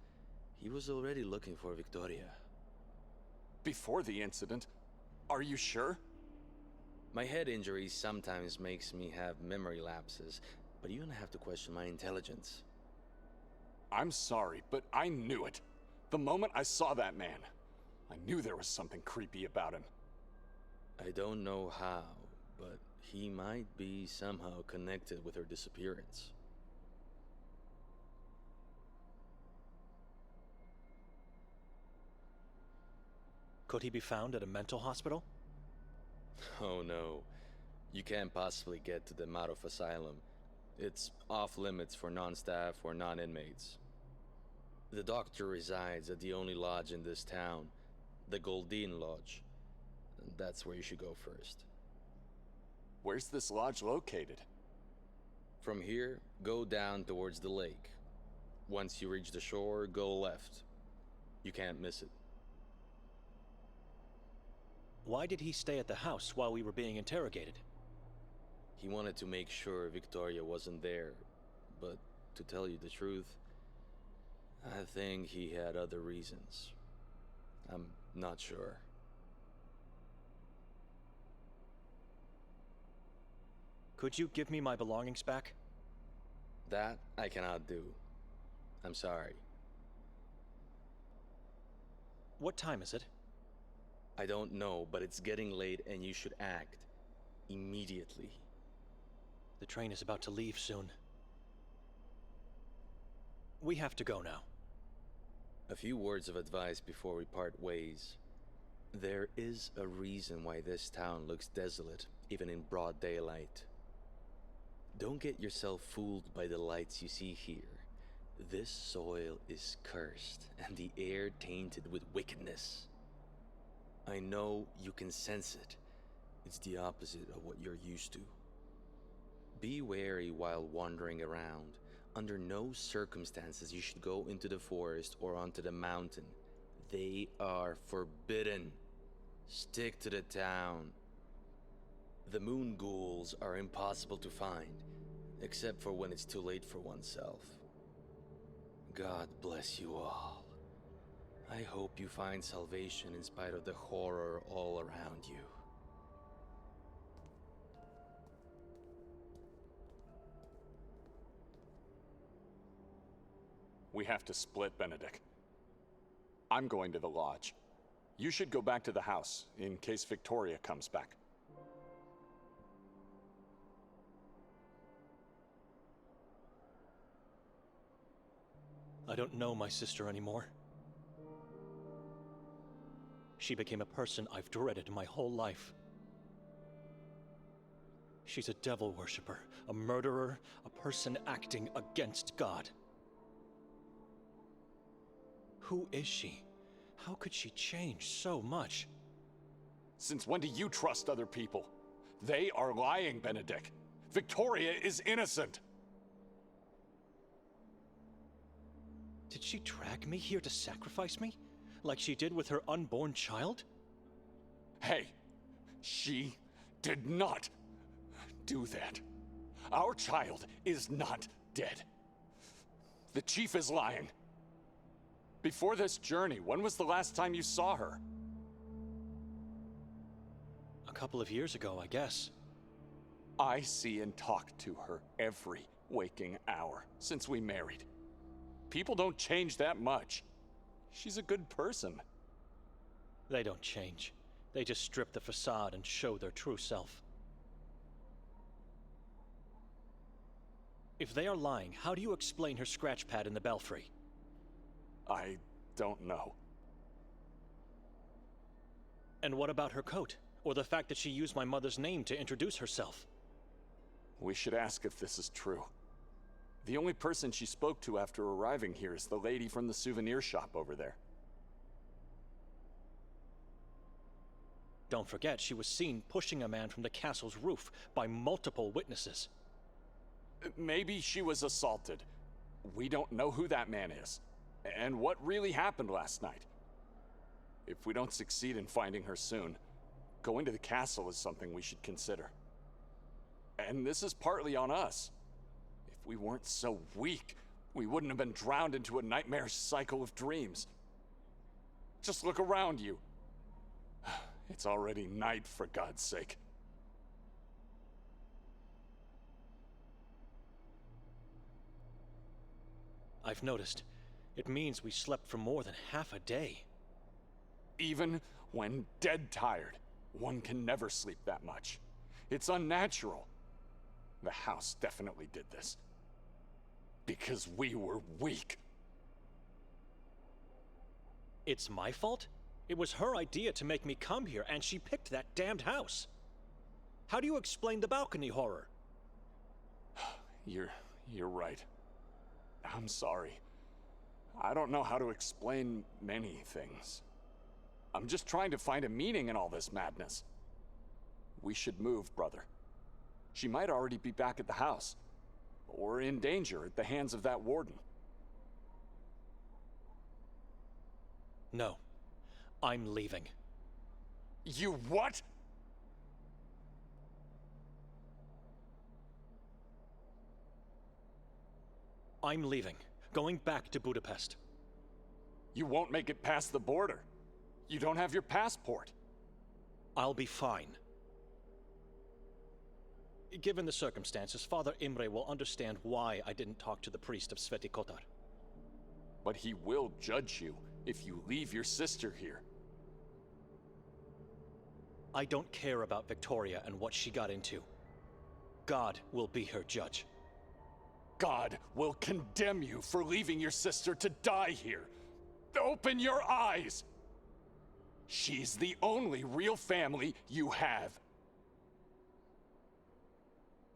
He was already looking for Victoria. Before the incident? Are you sure? My head injury sometimes makes me have memory lapses, but you don't have to question my intelligence. I'm sorry, but I knew it. The moment I saw that man, I knew there was something creepy about him. I don't know how, but he might be somehow connected with her disappearance. Could he be found at a mental hospital? Oh no, you can't possibly get to the Marov Asylum. It's off limits for non-staff or non-inmates. The doctor resides at the only lodge in this town, the Goldine Lodge. That's where you should go first. Where's this lodge located? From here, go down towards the lake. Once you reach the shore, go left. You can't miss it. Why did he stay at the house while we were being interrogated? He wanted to make sure Victoria wasn't there, but to tell you the truth, I think he had other reasons. I'm not sure. Could you give me my belongings back? That I cannot do. I'm sorry. What time is it? I don't know, but it's getting late and you should act. Immediately. The train is about to leave soon. We have to go now. A few words of advice before we part ways. There is a reason why this town looks desolate, even in broad daylight. Don't get yourself fooled by the lights you see here. This soil is cursed, and the air tainted with wickedness. I know you can sense it. It's the opposite of what you're used to. Be wary while wandering around. Under no circumstances you should go into the forest or onto the mountain. They are forbidden. Stick to the town. The moon ghouls are impossible to find, except for when it's too late for oneself. God bless you all. I hope you find salvation in spite of the horror all around you. We have to split, Benedict. I'm going to the lodge. You should go back to the house, in case Victoria comes back. I don't know my sister anymore. She became a person I've dreaded my whole life. She's a devil worshipper, a murderer, a person acting against God. Who is she? How could she change so much? Since when do you trust other people? They are lying, Benedict. Victoria is innocent. Did she drag me here to sacrifice me? Like she did with her unborn child? Hey, she did not do that. Our child is not dead. The chief is lying. Before this journey, when was the last time you saw her? A couple of years ago, I guess. I see and talk to her every waking hour since we married. People don't change that much. She's a good person. They don't change. They just strip the facade and show their true self. If they are lying, how do you explain her scratch pad in the belfry? I don't know. And what about her coat? Or the fact that she used my mother's name to introduce herself? We should ask if this is true. The only person she spoke to after arriving here is the lady from the souvenir shop over there. Don't forget, she was seen pushing a man from the castle's roof by multiple witnesses. Maybe she was assaulted. We don't know who that man is, and what really happened last night. If we don't succeed in finding her soon, going to the castle is something we should consider. And this is partly on us. If we weren't so weak, we wouldn't have been drowned into a nightmarish cycle of dreams. Just look around you. It's already night, for God's sake. I've noticed. It means we slept for more than half a day. Even when dead tired, one can never sleep that much. It's unnatural. The house definitely did this. Because we were weak. It's my fault? It was her idea to make me come here, and she picked that damned house. How do you explain the balcony horror? You're right. I'm sorry. I don't know how to explain many things. I'm just trying to find a meaning in all this madness. We should move, brother. She might already be back at the house, or in danger at the hands of that warden. No. I'm leaving. You what? I'm leaving. Going back to Budapest. You won't make it past the border. You don't have your passport. I'll be fine. Given the circumstances, Father Imre will understand why I didn't talk to the priest of Sveti Kotar. But he will judge you if you leave your sister here. I don't care about Victoria and what she got into. God will be her judge. God will condemn you for leaving your sister to die here. Open your eyes! She's the only real family you have.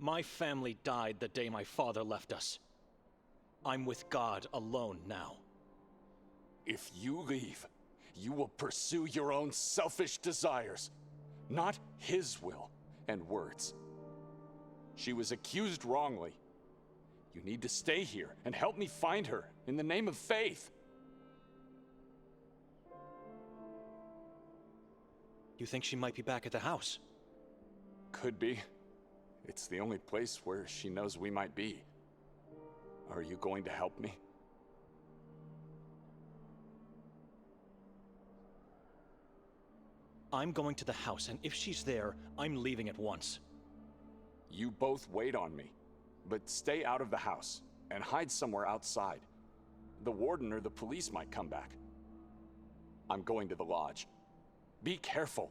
My family died the day my father left us. I'm with God alone now. If you leave, you will pursue your own selfish desires, not his will and words. She was accused wrongly. You need to stay here and help me find her in the name of faith. You think she might be back at the house? Could be. It's the only place where she knows we might be. Are you going to help me? I'm going to the house, and if she's there, I'm leaving at once. You both wait on me, but stay out of the house and hide somewhere outside. The warden or the police might come back. I'm going to the lodge. Be careful.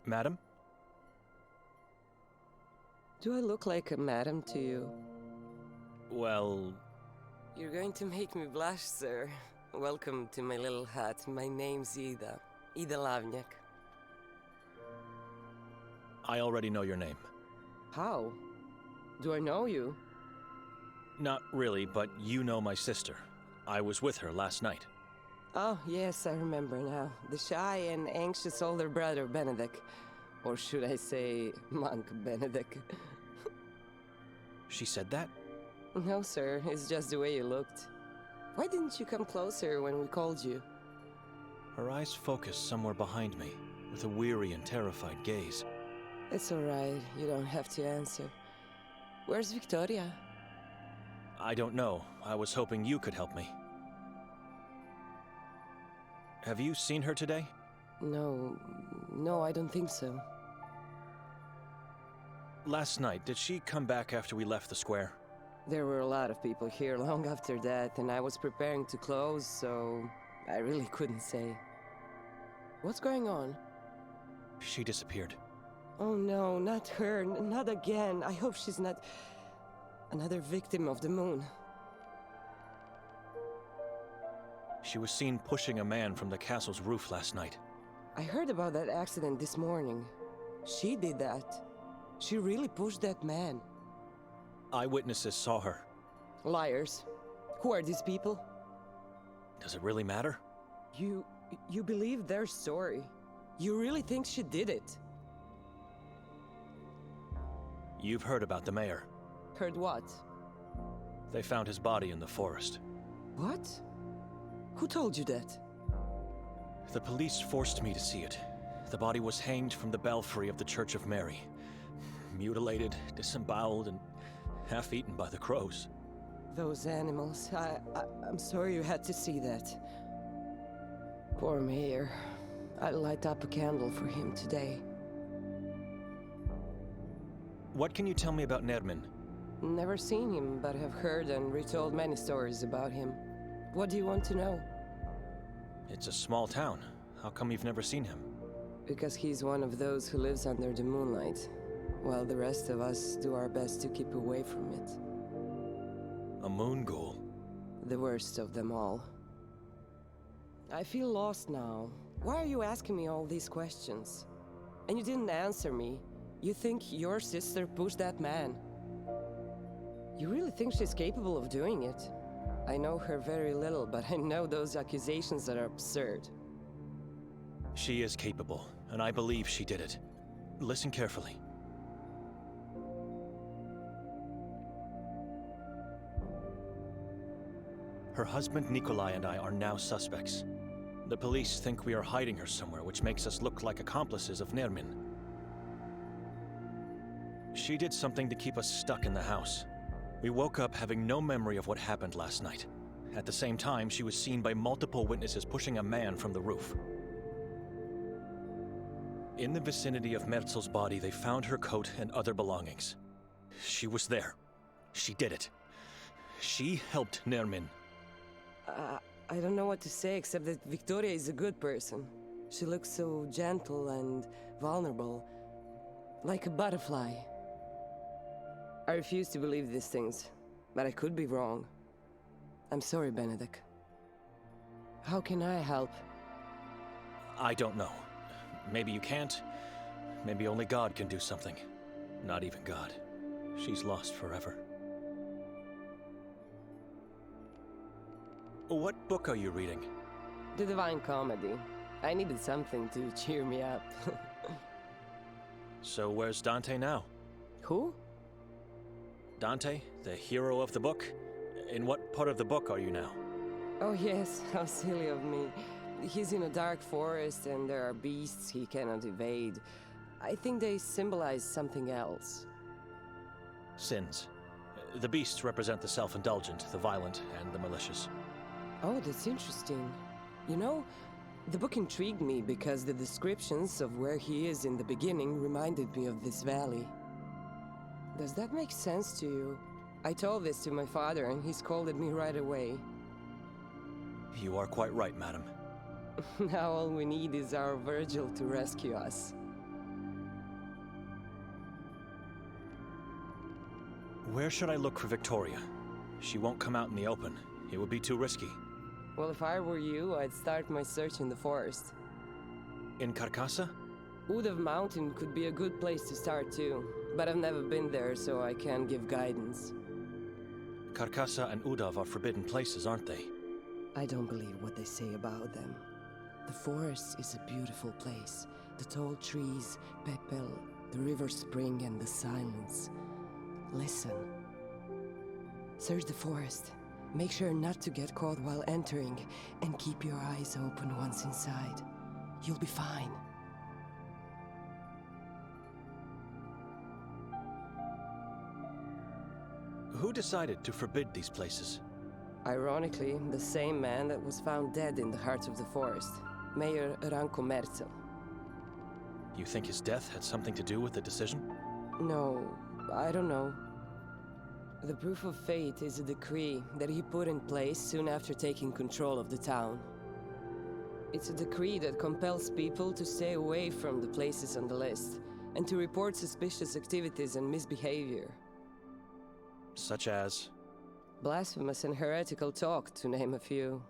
Madam? Do I look like a madam to you? Well... You're going to make me blush, sir. Welcome to my little hut. My name's Ida. Ida Lavnyak. I already know your name. How? Do I know you? Not really, but you know my sister. I was with her last night. Oh, yes, I remember now. The shy and anxious older brother, Benedict. Or should I say, monk Benedict. She said that? No, sir, it's just the way you looked. Why didn't you come closer when we called you? Her eyes focused somewhere behind me, with a weary and terrified gaze. It's all right, you don't have to answer. Where's Victoria? I don't know. I was hoping you could help me. Have you seen her today? No, I don't think so. Last night, did she come back after we left the square? There were a lot of people here long after that, and I was preparing to close, so I really couldn't say. What's going on? She disappeared. Oh no, not her, not again. I hope she's not another victim of the moon. She was seen pushing a man from the castle's roof last night. I heard about that accident this morning. She did that. She really pushed that man. Eyewitnesses saw her. Liars. Who are these people? Does it really matter? You believe their story? You really think she did it? You've heard about the mayor. Heard what? They found his body in the forest. What? Who told you that? The police forced me to see it. The body was hanged from the belfry of the Church of Mary. Mutilated, disemboweled, and half-eaten by the crows. Those animals. I'm sorry you had to see that. Poor mayor. I'll light up a candle for him today. What can you tell me about Nermin? Never seen him, but have heard and retold many stories about him. What do you want to know? It's a small town. How come you've never seen him? Because he's one of those who lives under the moonlight, while the rest of us do our best to keep away from it. A moon ghoul? The worst of them all. I feel lost now. Why are you asking me all these questions? And you didn't answer me. You think your sister pushed that man? You really think she's capable of doing it? I know her very little, but I know those accusations are absurd. She is capable, and I believe she did it. Listen carefully. Her husband Nikolai and I are now suspects. The police think we are hiding her somewhere, which makes us look like accomplices of Nermin. She did something to keep us stuck in the house. We woke up having no memory of what happened last night. At the same time, she was seen by multiple witnesses pushing a man from the roof. In the vicinity of Merzel's body, they found her coat and other belongings. She was there. She did it. She helped Nermin. I don't know what to say except that Victoria is a good person. She looks so gentle and vulnerable, like a butterfly. I refuse to believe these things, but I could be wrong. I'm sorry, Benedict. How can I help? I don't know. Maybe you can't. Maybe only God can do something. Not even God. She's lost forever. What book are you reading? The Divine Comedy. I needed something to cheer me up. So where's Dante now? Who? Dante, the hero of the book? In what part of the book are you now? Oh yes, how silly of me. He's in a dark forest and there are beasts he cannot evade. I think they symbolize something else. Sins. The beasts represent the self-indulgent, the violent, and the malicious. Oh, that's interesting. You know, the book intrigued me because the descriptions of where he is in the beginning reminded me of this valley. Does that make sense to you? I told this to my father and he scolded me right away. You are quite right, madam. Now all we need is our Virgil to rescue us. Where should I look for Victoria? She won't come out in the open. It would be too risky. Well, if I were you, I'd start my search in the forest. In Carcassa? Udav Mountain could be a good place to start too, but I've never been there, so I can't give guidance. Carcassa and Udav are forbidden places, aren't they? I don't believe what they say about them. The forest is a beautiful place. The tall trees, Pepel, the river spring and the silence. Listen. Search the forest. Make sure not to get caught while entering, and keep your eyes open once inside. You'll be fine. Who decided to forbid these places? Ironically, the same man that was found dead in the heart of the forest, Mayor Ranko Merzel. You think his death had something to do with the decision? No, I don't know. The proof of fate is a decree that he put in place soon after taking control of the town. It's a decree that compels people to stay away from the places on the list, and to report suspicious activities and misbehavior. Such as? Blasphemous and heretical talk, to name a few.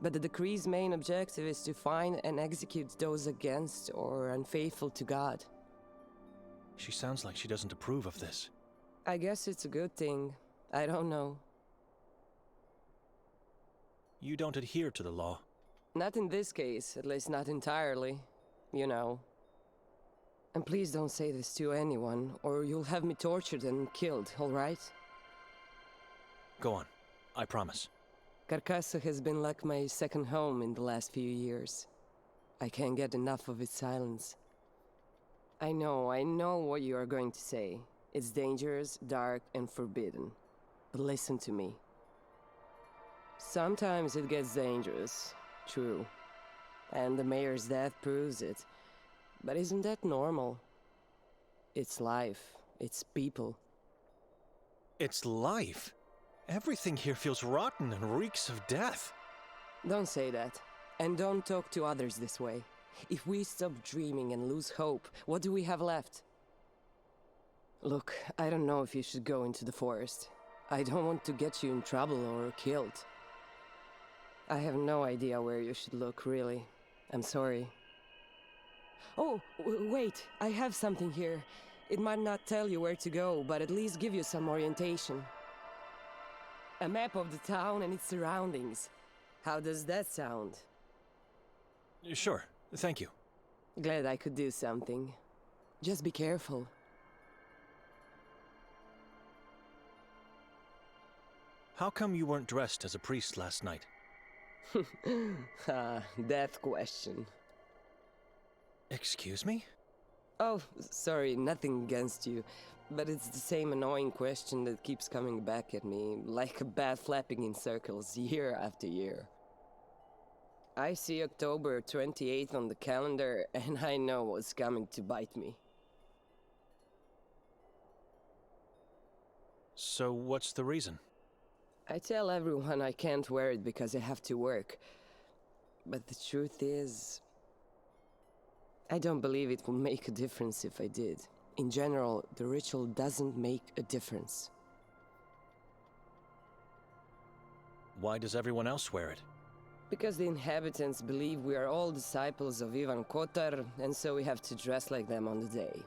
But the decree's main objective is to find and execute those against or unfaithful to God. She sounds like she doesn't approve of this. I guess it's a good thing. I don't know. You don't adhere to the law. Not in this case, at least not entirely. You know. And please don't say this to anyone, or you'll have me tortured and killed, all right? Go on. I promise. Carcassa has been like my second home in the last few years. I can't get enough of its silence. I know what you are going to say. It's dangerous, dark, and forbidden. But listen to me. Sometimes it gets dangerous, true. And the mayor's death proves it. But isn't that normal? It's life. It's people. It's life? Everything here feels rotten and reeks of death. Don't say that. And don't talk to others this way. If we stop dreaming and lose hope, what do we have left? Look, I don't know if you should go into the forest. I don't want to get you in trouble or killed. I have no idea where you should look, really. I'm sorry. Oh, wait, I have something here. It might not tell you where to go, but at least give you some orientation. A map of the town and its surroundings. How does that sound? Sure, thank you. Glad I could do something. Just be careful. How come you weren't dressed as a priest last night? That question. Excuse me? Oh, sorry, nothing against you. But it's the same annoying question that keeps coming back at me, like a bat flapping in circles year after year. I see October 28th on the calendar, and I know what's coming to bite me. So what's the reason? I tell everyone I can't wear it because I have to work. But the truth is, I don't believe it will make a difference if I did. in general, the ritual doesn't make a difference. Why does everyone else wear it? Because the inhabitants believe we are all disciples of Ivan Kotar, and so we have to dress like them on the day.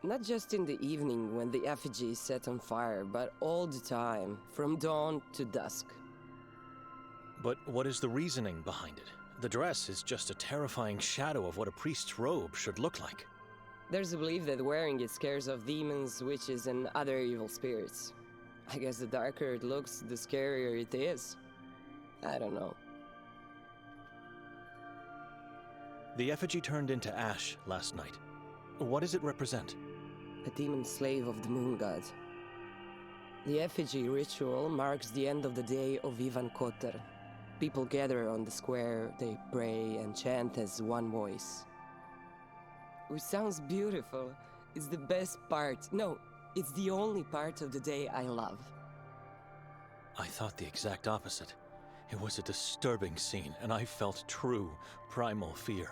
Not just in the evening when the effigy is set on fire, but all the time, from dawn to dusk. But what is the reasoning behind it? The dress is just a terrifying shadow of what a priest's robe should look like. There's a belief that wearing it scares off demons, witches, and other evil spirits. I guess the darker it looks, the scarier it is. I don't know. The effigy turned into ash last night. What does it represent? A demon slave of the moon god. The effigy ritual marks the end of the day of Ivan Kotar. People gather on the square, they pray and chant as one voice. Which sounds beautiful. It's the best part. No, it's the only part of the day I love. I thought the exact opposite. It was a disturbing scene, and I felt true, primal fear.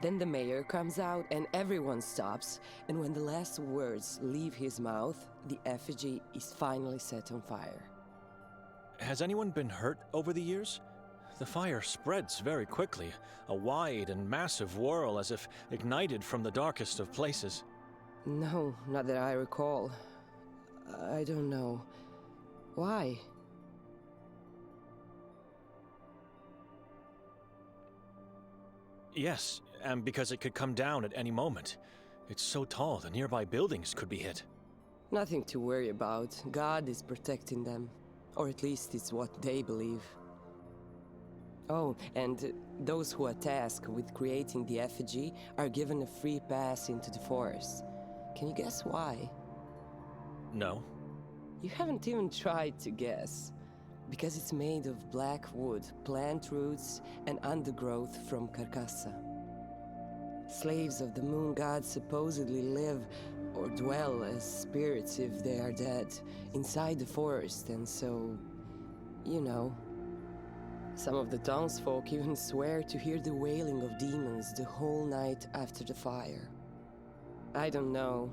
Then the mayor comes out and everyone stops, and when the last words leave his mouth, the effigy is finally set on fire. Has anyone been hurt over the years? The fire spreads very quickly, a wide and massive whirl as if ignited from the darkest of places. No, not that I recall. I don't know. Why? Yes, and because it could come down at any moment. It's so tall, the nearby buildings could be hit. Nothing to worry about. God is protecting them. Or at least it's what they believe. Oh, and those who are tasked with creating the effigy are given a free pass into the forest. Can you guess why? No. You haven't even tried to guess. Because it's made of black wood, plant roots, and undergrowth from Carcassa. Slaves of the moon god supposedly live or dwell as spirits if they are dead, inside the forest, and so, you know. Some of the townsfolk even swear to hear the wailing of demons the whole night after the fire. I don't know.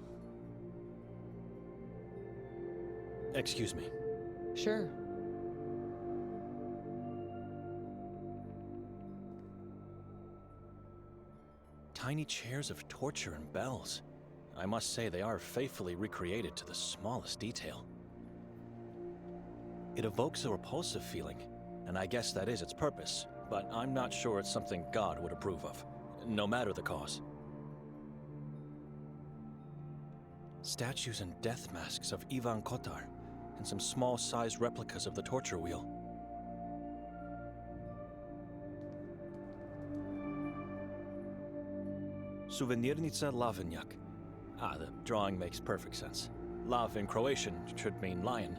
Excuse me. Sure. Tiny chairs of torture and bells. I must say they are faithfully recreated to the smallest detail. It evokes a repulsive feeling, and I guess that is its purpose, but I'm not sure it's something God would approve of, no matter the cause. Statues and death masks of Ivan Kotar, and some small-sized replicas of the torture wheel. Souvenirnica Lavenjak. Ah, the drawing makes perfect sense. Lav in Croatian should mean lion.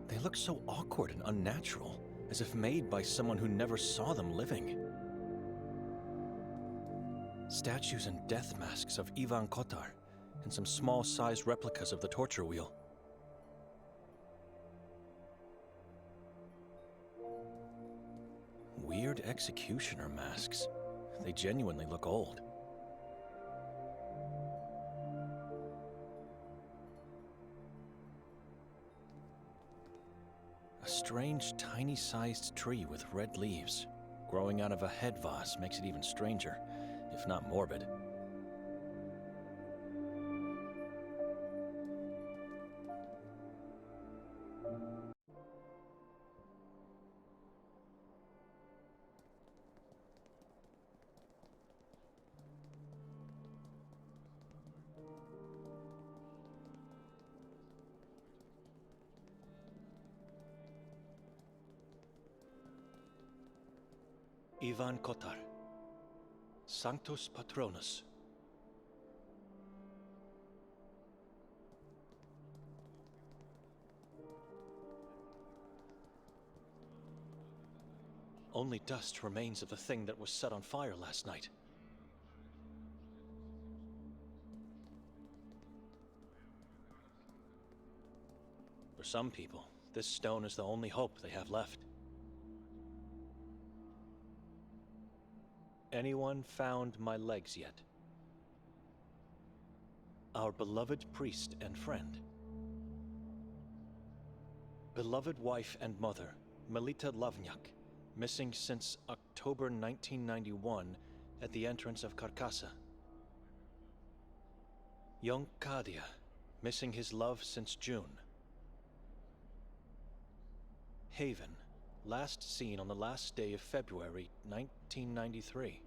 They look so awkward and unnatural, as if made by someone who never saw them living. Statues and death masks of Ivan Kotar, and some small-sized replicas of the torture wheel. Weird executioner masks. They genuinely look old. A strange, tiny-sized tree with red leaves. Growing out of a head vase makes it even stranger, if not morbid. Ivan Kotar, Sanctus Patronus. Only dust remains of the thing that was set on fire last night. For some people, this stone is the only hope they have left. anyone found my legs yet? Our beloved priest and friend. Beloved wife and mother, Melita Lavnyak, missing since October 1991 at the entrance of Carcassa. Young Kadia, missing his love since June. Haven, last seen on the last day of February 1993.